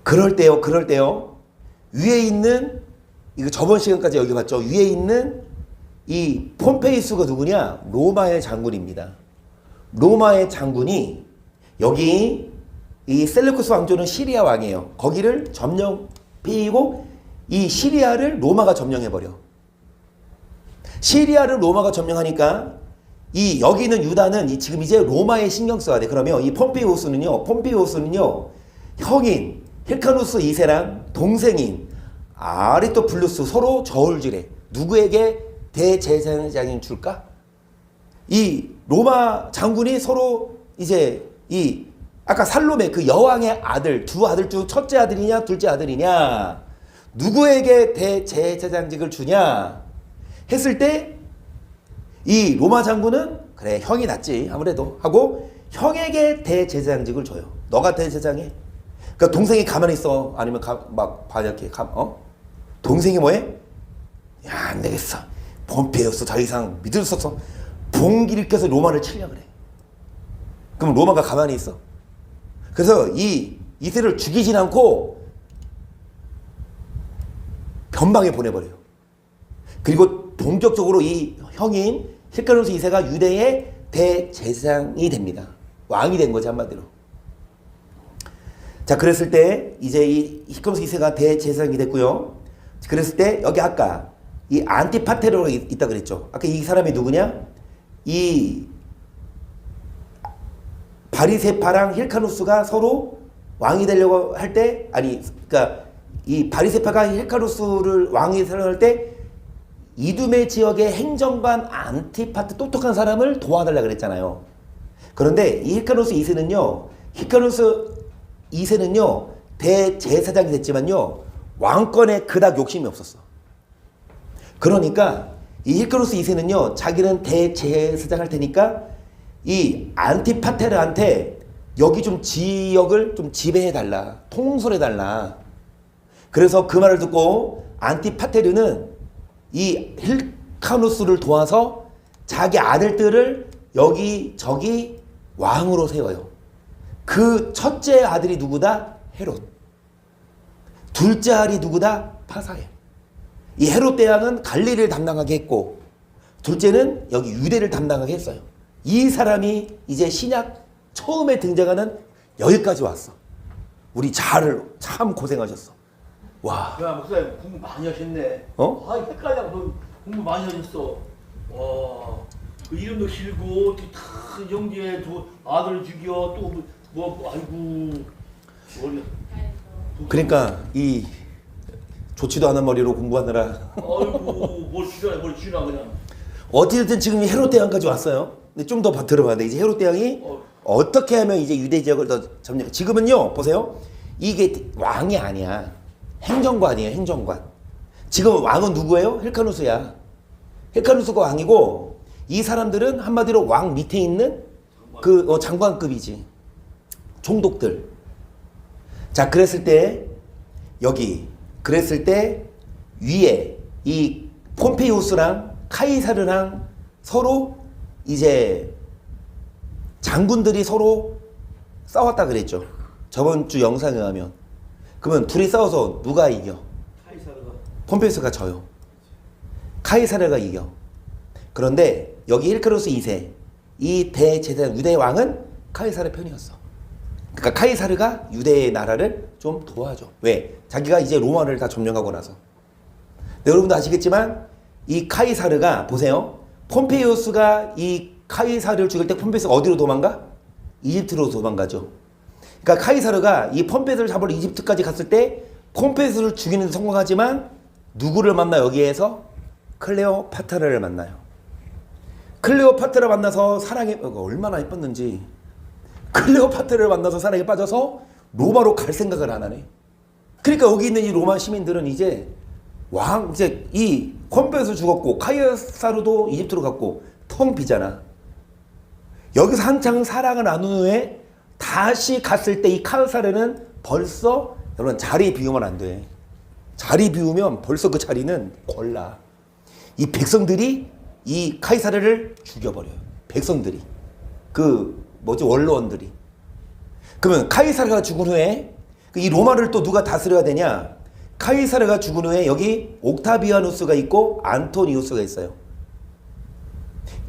그럴 때요. 위에 있는, 이거 저번 시간까지 여기 봤죠? 위에 있는 이 폼페이수가 누구냐? 로마의 장군입니다. 로마의 장군이 여기 이 셀루쿠스 왕조는 시리아 왕이에요. 거기를 피고 이 시리아를 로마가 점령해버려. 시리아를 로마가 점령하니까 이 여기 있는 유다는 지금 이제 로마에 신경 써야 돼. 그러면 이 폼페이오스는요 형인 힐카누스 2세랑 동생인 아리토블루스 서로 저울질해. 누구에게 대제사장인 줄까? 이 로마 장군이 서로 이제 이 아까 살로메 그 여왕의 아들 두 아들 중 첫째 아들이냐 둘째 아들이냐 누구에게 대제사장직을 주냐 했을 때 이 로마 장군은 그래 형이 낫지 아무래도 하고 형에게 대제사장직을 줘요. 너가 대제사장해. 그러니까 동생이 가만히 있어. 아니면 막 반역해. 동생이 뭐해? 야, 안 되겠어. 폼페이오스 더 이상 믿을 수 없어. 봉기를 일으켜서 로마를 치려고 그래. 그럼 로마가 가만히 있어. 그래서 이 이세를 죽이진 않고 변방에 보내버려요. 그리고 본격적으로 이 형인 힐카누스 2세가 유대의 대제사장이 됩니다. 왕이 된 거지 한마디로. 자, 그랬을 때 이제 이 힐카누스 2세가 대제사장이 됐고요. 그랬을 때 여기 아까 이 안티파테르가 있다 그랬죠. 아까 이 사람이 누구냐? 이 바리새파랑 힐카누스가 서로 왕이 되려고 할 때 그러니까 이 바리새파가 힐카누스를 왕이 되려고 할 때 이두메 지역의 행정관 안티파트 똑똑한 사람을 도와달라고 그랬잖아요. 그런데 이 힐카누스 2세는요 대제사장이 됐지만요 왕권에 그닥 욕심이 없었어. 그러니까 이 힐카누스 2세는요 자기는 대제사장 할 테니까 이 안티파테르한테 여기 좀 지역을 좀 지배해달라, 통솔해달라. 그래서 그 말을 듣고 안티파테르는 이 힐카누스를 도와서 자기 아들들을 여기 저기 왕으로 세워요. 그 첫째 아들이 누구다? 헤롯. 둘째 아들이 누구다? 파사예요. 이 헤롯 대왕은 갈릴리를 담당하게 했고 둘째는 여기 유대를 담당하게 했어요. 이 사람이 이제 신약 처음에 등장하는 여기까지 왔어. 우리 참 고생하셨어. 와. 야 목사님 공부 많이 하셨네. 어? 아 헷갈려. 공부 많이 하셨어. 와. 그 이름도 길고 다 형제 두 아들 죽여 또 뭐 아이고 머리. 그러니까 이 좋지도 않은 머리로 공부하느라 아이고 뭘 죽여라 뭘 죽이나 그냥. 어찌됐든 지금 이 헤롯 대왕까지 왔어요. 근데 좀 더 들어봐야 돼. 이제 헤롯 대왕이 어떻게 하면 이제 유대 지역을 더 점령? 지금은요, 보세요. 이게 왕이 아니야. 행정관이에요, 행정관. 지금 왕은 누구예요? 헬카누스야. 헬카누스가 왕이고 이 사람들은 한마디로 왕 밑에 있는 그 장관급이지. 총독들. 자, 그랬을 때 위에 이 폼페이우스랑 카이사르랑 서로 이제 장군들이 서로 싸웠다 그랬죠. 저번 주 영상에 가면. 그러면 둘이 싸워서 누가 이겨? 카이사르가. 폼페이우스가 져요. 카이사르가 이겨. 그런데 여기 힐크로스 2세 이 대제사장 유대 왕은 카이사르 편이었어. 그러니까 카이사르가 유대의 나라를 좀 도와줘. 왜? 자기가 이제 로마를 다 점령하고 나서. 네, 여러분도 아시겠지만 이 카이사르가 보세요. 폼페이우스가 이 카이사르를 죽일 때 폼페이우스가 어디로 도망가? 이집트로 도망가죠. 그러니까 카이사르가 이 폼페이우스를 잡으러 이집트까지 갔을 때 폼페이우스를 죽이는 데 성공하지만 누구를 만나 여기에서? 클레오파트라를 만나요. 클레오파트라 만나서 사랑에 얼마나 예뻤는지 클레오파트라를 만나서 사랑에 빠져서 로마로 갈 생각을 안 하네. 그러니까 여기 있는 이 로마 시민들은 이제 이 콤페이우스 죽었고 카이사르도 이집트로 갔고 텅 비잖아. 여기서 한창 사랑을 나눈 후에 다시 갔을 때 이 카이사르는 벌써 여러분 자리 비우면 안 돼. 자리 비우면 벌써 그 자리는 골라. 이 백성들이 이 카이사르를 죽여버려요. 백성들이. 원로원들이. 그러면 카이사르가 죽은 후에 이 로마를 또 누가 다스려야 되냐? 카이사르가 죽은 후에 여기 옥타비아누스가 있고 안토니우스가 있어요.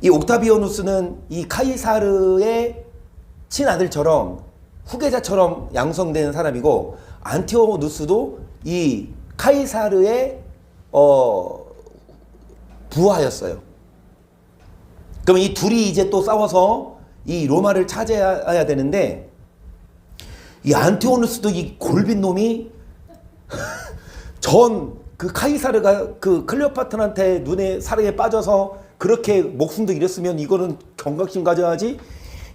이 옥타비아누스는 이 카이사르의 친아들처럼 후계자처럼 양성된 사람이고 안티오누스도 이 카이사르의 부하였어요. 그러면 이 둘이 이제 또 싸워서 이 로마를 차지해야 되는데 이 안티오누스도 이 골빈 놈이 그 카이사르가 그 클레오파트라한테 눈에 사랑에 빠져서 그렇게 목숨도 잃었으면 이거는 경각심 가져야지.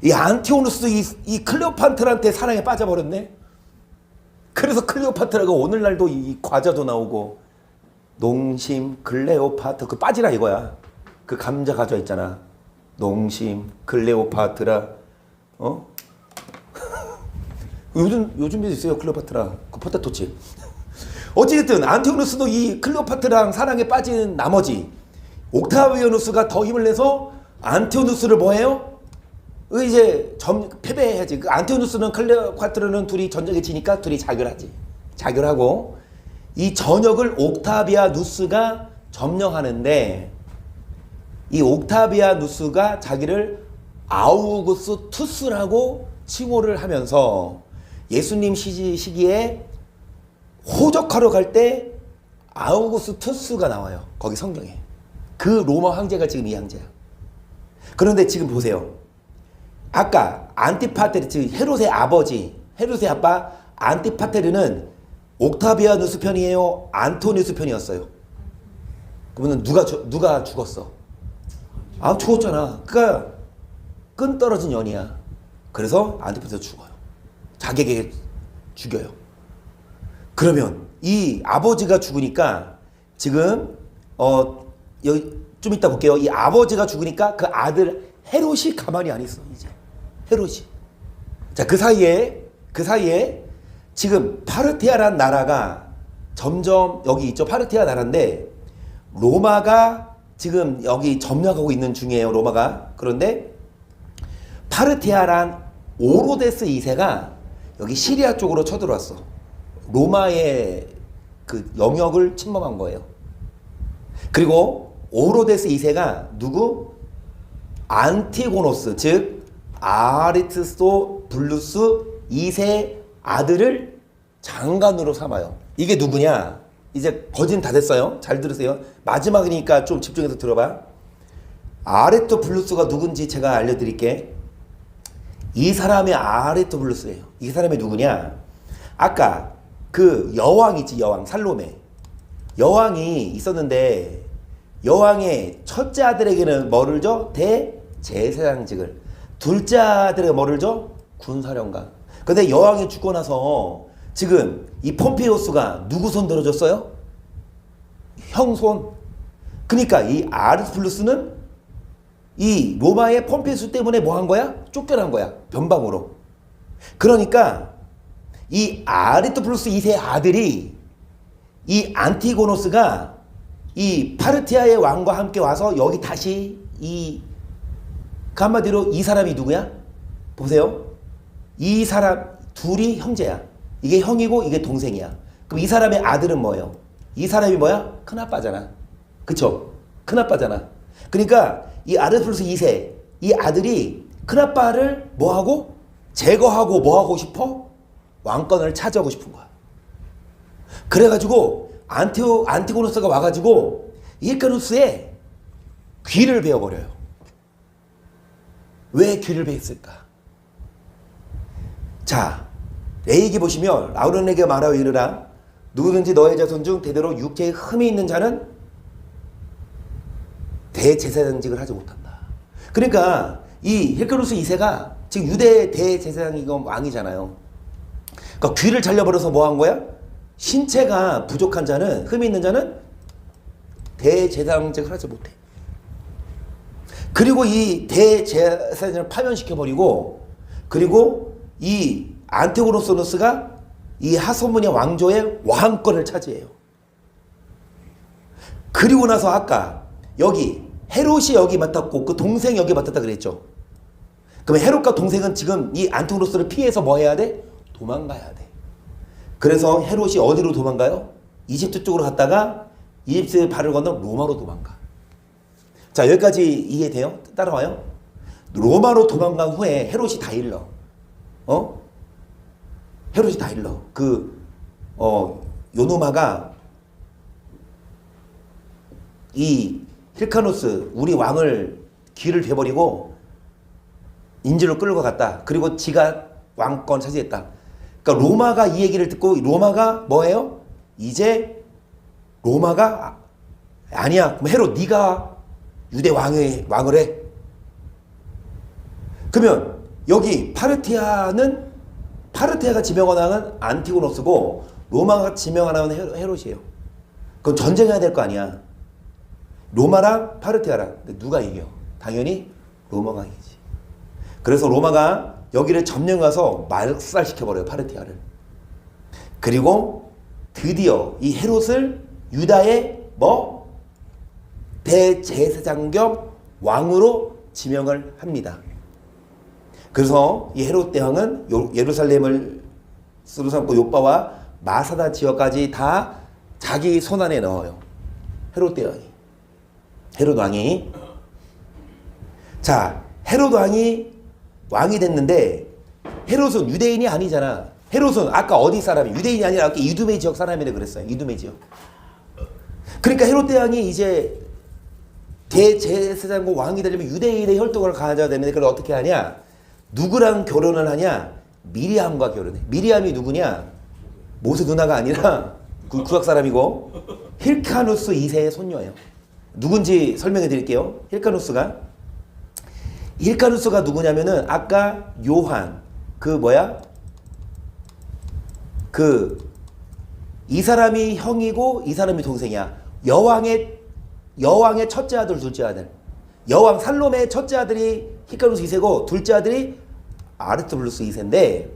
이 안티오누스도 이 클레오파트라한테 사랑에 빠져버렸네. 그래서 클레오파트라가 오늘날도 이 과자도 나오고 농심 클레오파트 그 빠지라 이거야. 그 감자 가져 있잖아. 농심 클레오파트라 요즘에도 있어요. 클레오파트라 그 포테토칩. 어찌됐든 안티오누스도 이 클레오파트라랑 사랑에 빠진 나머지 옥타비아누스가 더 힘을 내서 안티오누스를 뭐해요? 이제 패배해야지. 그 안티오누스는 클레오파트라는 둘이 전쟁에 지니까 둘이 자결하지. 자결하고 이 전역을 옥타비아누스가 점령하는데 이 옥타비아누스가 자기를 아우구스투스라고 칭호를 하면서 예수님 시기에 호적하러 갈 때 아우구스투스가 나와요. 거기 성경에. 그 로마 황제가 지금 이 황제야. 그런데 지금 보세요. 아까 안티파테르, 즉 헤롯의 아버지, 헤롯의 아빠 안티파테르는 옥타비아누스 편이에요? 안토니우스 편이었어요? 그러면 누가 죽었어? 죽었잖아. 그러니까 끈 떨어진 연이야. 그래서 안티파테르 죽어요. 자기에게 죽여요. 그러면 이 아버지가 죽으니까 지금 여기 좀 이따 볼게요. 이 아버지가 죽으니까 그 아들 헤롯이 가만히 안 있어. 이제 헤롯이. 자, 그 사이에 지금 파르티아라는 나라가 점점 여기 있죠. 파르티아 나라인데 로마가 지금 여기 점령하고 있는 중이에요. 로마가. 그런데 파르티아란 오로데스 2세가 여기 시리아 쪽으로 쳐들어왔어. 로마의 그 영역을 침범한 거예요. 그리고 오로데스 2세가 누구? 안티고노스, 즉 아리스토블루스 2세 아들을 장관으로 삼아요. 이게 누구냐? 이제 거진 다 됐어요. 잘 들으세요. 마지막이니까 좀 집중해서 들어봐. 아리스토블루스가 누군지 제가 알려드릴게. 이 사람이 아리스토블루스예요. 이 사람이 누구냐? 아까 그 여왕 있지, 여왕 살로메. 여왕이 있었는데 여왕의 첫째 아들에게는 뭐를 줘? 대제사장직을. 둘째 아들에게 뭐를 줘? 군사령관. 근데 여왕이 죽고 나서 지금 이 폼페이오스가 누구 손 들어줬어요? 형 손. 그러니까 이 아리스토블루스는 이 로마의 폼페이오스 때문에 뭐 한 거야? 쫓겨난 거야. 변방으로. 그러니까 이 아리스토블루스 2세 아들이 이 안티고노스가 이 파르티아의 왕과 함께 와서 여기 다시 그 한마디로 이 사람이 누구야? 보세요. 이 사람 둘이 형제야. 이게 형이고 이게 동생이야. 그럼 이 사람의 아들은 뭐예요? 이 사람이 뭐야? 큰아빠잖아. 그쵸? 큰아빠잖아. 그러니까 이 아리스토블루스 2세 이 아들이 큰아빠를 뭐하고? 제거하고 뭐하고 싶어? 왕권을 차지하고 싶은 거야. 그래가지고 안티고노스가 와가지고 힐카누스의 귀를 베어버려요. 왜 귀를 베었을까? 자, 레이기 보시면 아우론에게 말하여 이르라. 누구든지 너의 자손 중 대대로 육체에 흠이 있는 자는 대제사장직을 하지 못한다. 그러니까 이 힐카누스 2세가 지금 유대 대제사장이고 왕이잖아요. 그러니까 귀를 잘려버려서 뭐 한 거야? 신체가 부족한 자는, 흠이 있는 자는 대제사장직을 하지 못해. 그리고 이 대제사장을 파면시켜버리고, 그리고 이 안티고노스가 이 하소문의 왕조의 왕권을 차지해요. 그리고 나서 아까 여기 헤롯이 여기 맡았고 그 동생이 여기 맡았다 그랬죠. 그러면 헤롯과 동생은 지금 이 안티고노스를 피해서 뭐 해야 돼? 도망가야 돼. 그래서 헤롯이 어디로 도망가요? 이집트 쪽으로 갔다가 이집트의 발을 건너 로마로 도망가. 자, 여기까지 이해돼요? 따라와요? 로마로 도망간 후에 헤롯이 다 일러. 헤롯이 다 일러. 요노마가 이 힐카누스 우리 왕을 귀를 베버리고 인질로 끌고 갔다. 그리고 지가 왕권 차지했다. 그러니까 로마가 이 얘기를 듣고 로마가 뭐예요? 이제 로마가 아니야. 그럼 헤롯 네가 유대 왕을 해. 그러면 여기 파르티아가 지명하는 안티고노스고 로마가 지명하는 헤롯이에요. 그럼 전쟁해야 될 거 아니야. 로마랑 파르티아랑. 근데 누가 이겨? 당연히 로마가 이기지. 그래서 로마가 여기를 점령해서 말살시켜버려요. 파르티아를. 그리고 드디어 이 헤롯을 유다의 대제사장 겸 왕으로 지명을 합니다. 그래서 이 헤롯 대왕은 예루살렘을 수로 삼고 요빠와 마사다 지역까지 다 자기 손안에 넣어요. 헤롯 왕이. 자, 헤롯 왕이 됐는데 헤롯은 유대인이 아니잖아. 헤롯은 아까 어디 사람이? 유대인이 아니라 아까 이두메 지역 사람이라 그랬어요. 이두메 지역. 그러니까 헤롯 대왕이 이제 대제사장과 왕이 되려면 유대인의 혈통을 가져야 되는데 그걸 어떻게 하냐? 누구랑 결혼을 하냐? 미리암과 결혼해. 미리암이 누구냐? 모세 누나가 아니라 구약 사람이고 힐카누스 2세의 손녀예요. 누군지 설명해 드릴게요. 힐카누스가 누구냐면은 아까 요한 이 사람이 형이고 이 사람이 동생이야. 여왕의 첫째 아들, 둘째 아들. 여왕 살로메의 첫째 아들이 힐카누스 2세고 둘째 아들이 아리스토블루스 2세인데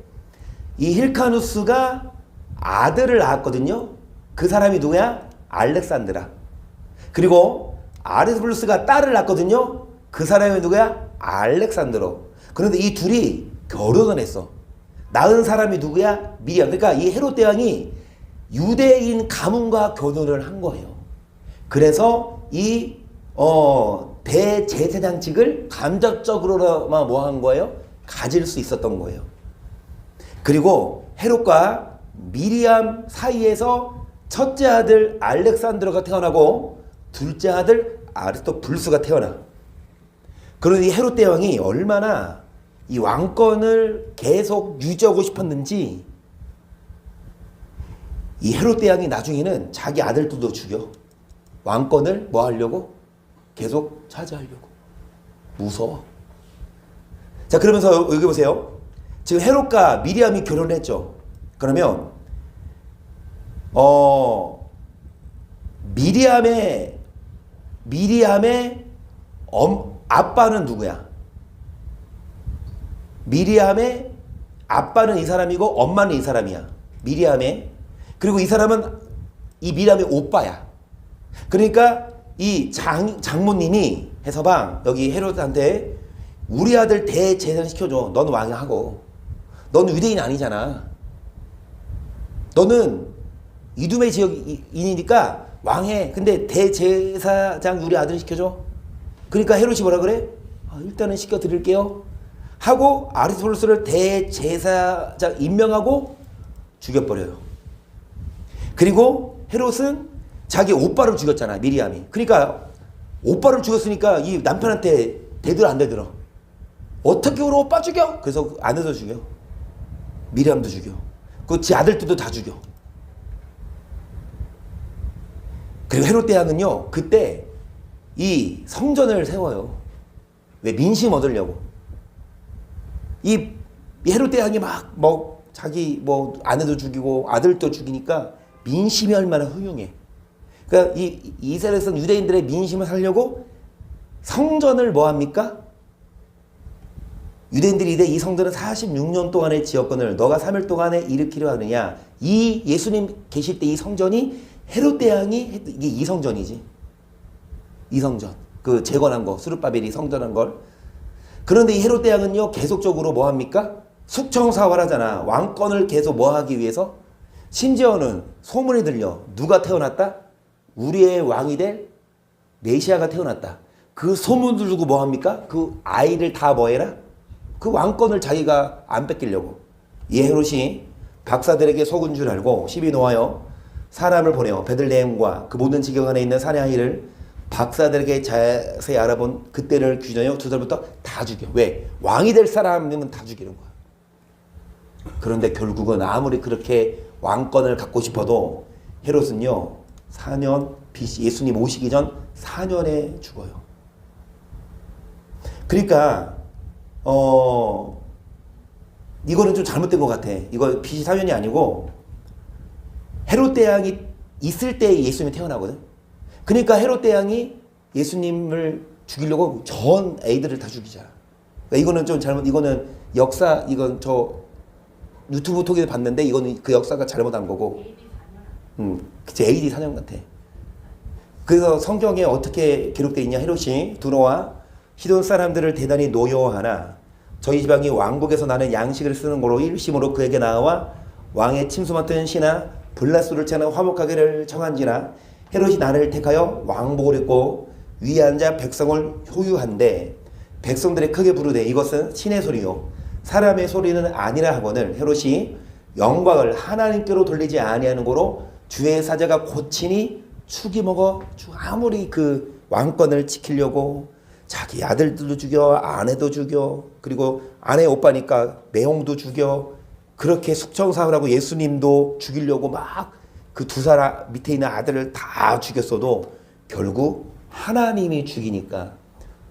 이 힐카누스가 아들을 낳았거든요. 그 사람이 누구야? 알렉산드라. 그리고 아리스토블루스가 딸을 낳았거든요. 그 사람이 누구야? 알렉산드로. 그런데 이 둘이 결혼을 했어. 낳은 사람이 누구야? 미리암. 그러니까 이 헤롯 대왕이 유대인 가문과 결혼을 한 거예요. 그래서 이 대제사장직을 간접적으로만 뭐 한 거예요? 가질 수 있었던 거예요. 그리고 헤롯과 미리암 사이에서 첫째 아들 알렉산드로가 태어나고 둘째 아들 아리스토불스가 태어나. 그런데 이 헤롯 대왕이 얼마나 이 왕권을 계속 유지하고 싶었는지 이 헤롯 대왕이 나중에는 자기 아들들도 죽여. 왕권을 뭐 하려고? 계속 차지하려고. 무서워. 자, 그러면서 여기 보세요. 지금 헤롯과 미리암이 결혼했죠. 그러면 미리암의 아빠는 누구야? 미리암의 아빠는 이 사람이고 엄마는 이 사람이야. 미리암의. 그리고 이 사람은 이 미리암의 오빠야. 그러니까 이 장모님이 해서방 여기 헤롯한테 우리 아들 대제사장 시켜줘. 넌 왕하고. 넌 유대인 아니잖아. 너는 이두메 지역인이니까 왕해. 근데 대제사장 우리 아들 시켜줘. 그러니까 헤롯이 뭐라 그래? 일단은 시켜드릴게요. 하고 아리스토불스를 대제사장 임명하고 죽여버려요. 그리고 헤롯은 자기 오빠를 죽였잖아. 미리암이. 그러니까 오빠를 죽였으니까 이 남편한테 대들 안 대들어. 어떻게 우리 오빠 죽여? 그래서 아내도 죽여. 미리암도 죽여. 그 지 아들들도 다 죽여. 그리고 헤롯 대왕은요 그때 이 성전을 세워요. 왜? 민심 얻으려고. 이 헤롯 대왕이 막 뭐 자기 뭐 아내도 죽이고 아들도 죽이니까 민심이 얼마나 훌륭해. 그러니까 이 이스라엘에서는 유대인들의 민심을 살려고 성전을 뭐 합니까? 유대인들이 이제 이 성전은 46년 동안의 지역권을 너가 3일 동안에 일으키려 하느냐. 이 예수님 계실 때 이 성전이 헤롯 대왕이 이게 이 성전이지. 이 성전. 그 재건한 거. 스룹바벨이 성전한 걸. 그런데 이 헤롯 대왕은요 계속적으로 뭐 합니까? 숙청사활 하잖아. 왕권을 계속 뭐 하기 위해서? 심지어는 소문이 들려. 누가 태어났다? 우리의 왕이 될 메시아가 태어났다. 그 소문 들고 뭐 합니까? 그 아이를 다 뭐 해라? 그 왕권을 자기가 안 뺏기려고. 이 헤롯이 박사들에게 속은 줄 알고 시비 놓아요. 사람을 보내요. 베들레헴과 그 모든 지경 안에 있는 사내 아이를 박사들에게 자세히 알아본 그때를 규정해요. 2살부터 다 죽여. 왜? 왕이 될 사람은 다 죽이는 거야. 그런데 결국은 아무리 그렇게 왕권을 갖고 싶어도 헤롯은요 4년 BC 예수님 오시기 전 4년에 죽어요. 그러니까 이거는 좀 잘못된 것 같아. 이거 BC 4년이 아니고 헤롯 대왕이 있을 때 예수님이 태어나거든. 그러니까 헤롯 대왕이 예수님을 죽이려고 전 애들을 다 죽이잖아. 그러니까 이거는 좀 잘못. 이거는 역사 이건 저 유튜브 통해서 봤는데 이거는 그 역사가 잘못한 거고. 그치 AD 4년 같아. 그래서 성경에 어떻게 기록되어 있냐. 헤롯이 들어와 시돈 사람들을 대단히 노여워하나 저희 지방이 왕국에서 나는 양식을 쓰는 거로 일심으로 그에게 나와 왕의 침수 맡은 신하 블라스를 채는 화목하기를 청한지라 헤롯이 나를 택하여 왕복을 입고 위에 앉아 백성을 효유한데 백성들이 크게 부르되 이것은 신의 소리요 사람의 소리는 아니라 하거늘 헤롯이 영광을 하나님께로 돌리지 아니하는 거로 주의 사자가 고치니 축이 먹어 아무리 그 왕권을 지키려고 자기 아들들도 죽여 아내도 죽여 그리고 아내 오빠니까 매형도 죽여 그렇게 숙청사하라고 예수님도 죽이려고 막 그 두 사람 밑에 있는 아들을 다 죽였어도 결국 하나님이 죽이니까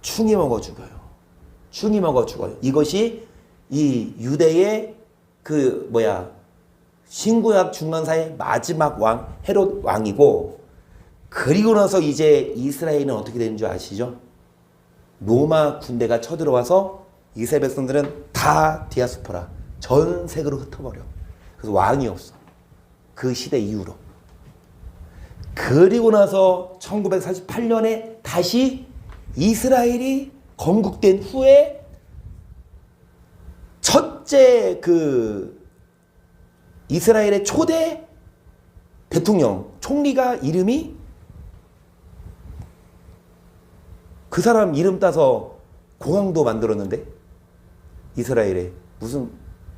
충이 먹어 죽어요. 충이 먹어 죽어요. 이것이 이 유대의 그 신구약 중간사의 마지막 왕 헤롯 왕이고 그리고 나서 이제 이스라엘은 어떻게 되는 줄 아시죠? 로마 군대가 쳐들어와서 이스라엘 백성들은 다 디아스포라 전 세계로 흩어버려. 그래서 왕이 없어. 그 시대 이후로. 그리고 나서 1948년에 다시 이스라엘이 건국된 후에 첫째 그 이스라엘의 초대 대통령, 총리가 이름이 그 사람 이름 따서 공항도 만들었는데 이스라엘에 무슨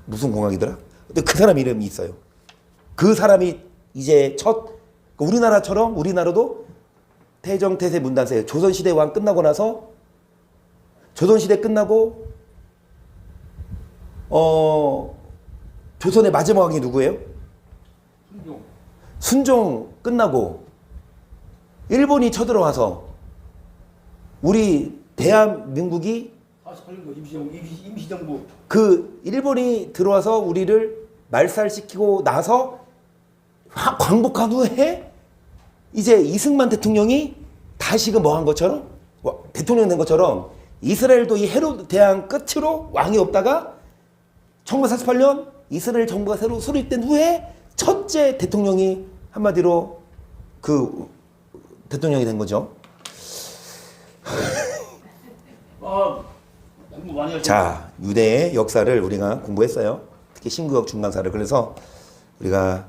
공항이더라? 근데 그 사람 이름이 있어요. 그 사람이 이제 우리나라처럼 우리나라도 태정태세 문단세 조선시대 왕 끝나고 나서 조선시대 끝나고 조선의 마지막 왕이 누구예요? 순종 끝나고 일본이 쳐들어와서 우리 대한민국이 48년도 임시정부. 그 일본이 들어와서 우리를 말살시키고 나서 광복한 후에 이제 이승만 대통령이 다시금 뭐 한 것처럼 대통령 된 것처럼 이스라엘도 이 헤롯 대왕 끝으로 왕이 없다가 1948년 이스라엘 정부가 새로 수립된 후에 첫째 대통령이 한마디로 그 대통령이 된 거죠. 공부 많이 하셨네. 자, 유대의 역사를 우리가 공부했어요. 특히 신구역 중간사를. 그래서 우리가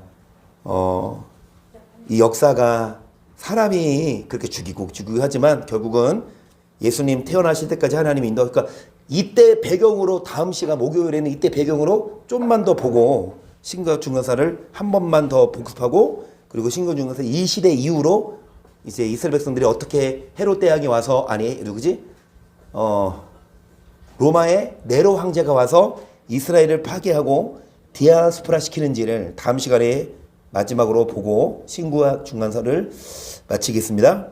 이 역사가 사람이 그렇게 죽이고 하지만 결국은 예수님 태어나실 때까지 하나님이 인도. 그러니까 이때 배경으로 다음 시간 목요일에는 이때 배경으로 좀만 더 보고 신구역 중간사를 한 번만 더 복습하고 그리고 신구역 중간사 이 시대 이후로 이제 이스라엘 백성들이 어떻게 헤롯 대왕이 와서 누구지? 로마의 네로 황제가 와서 이스라엘을 파괴하고 디아스포라 시키는지를 다음 시간에 마지막으로 보고 신구약 중간서를 마치겠습니다.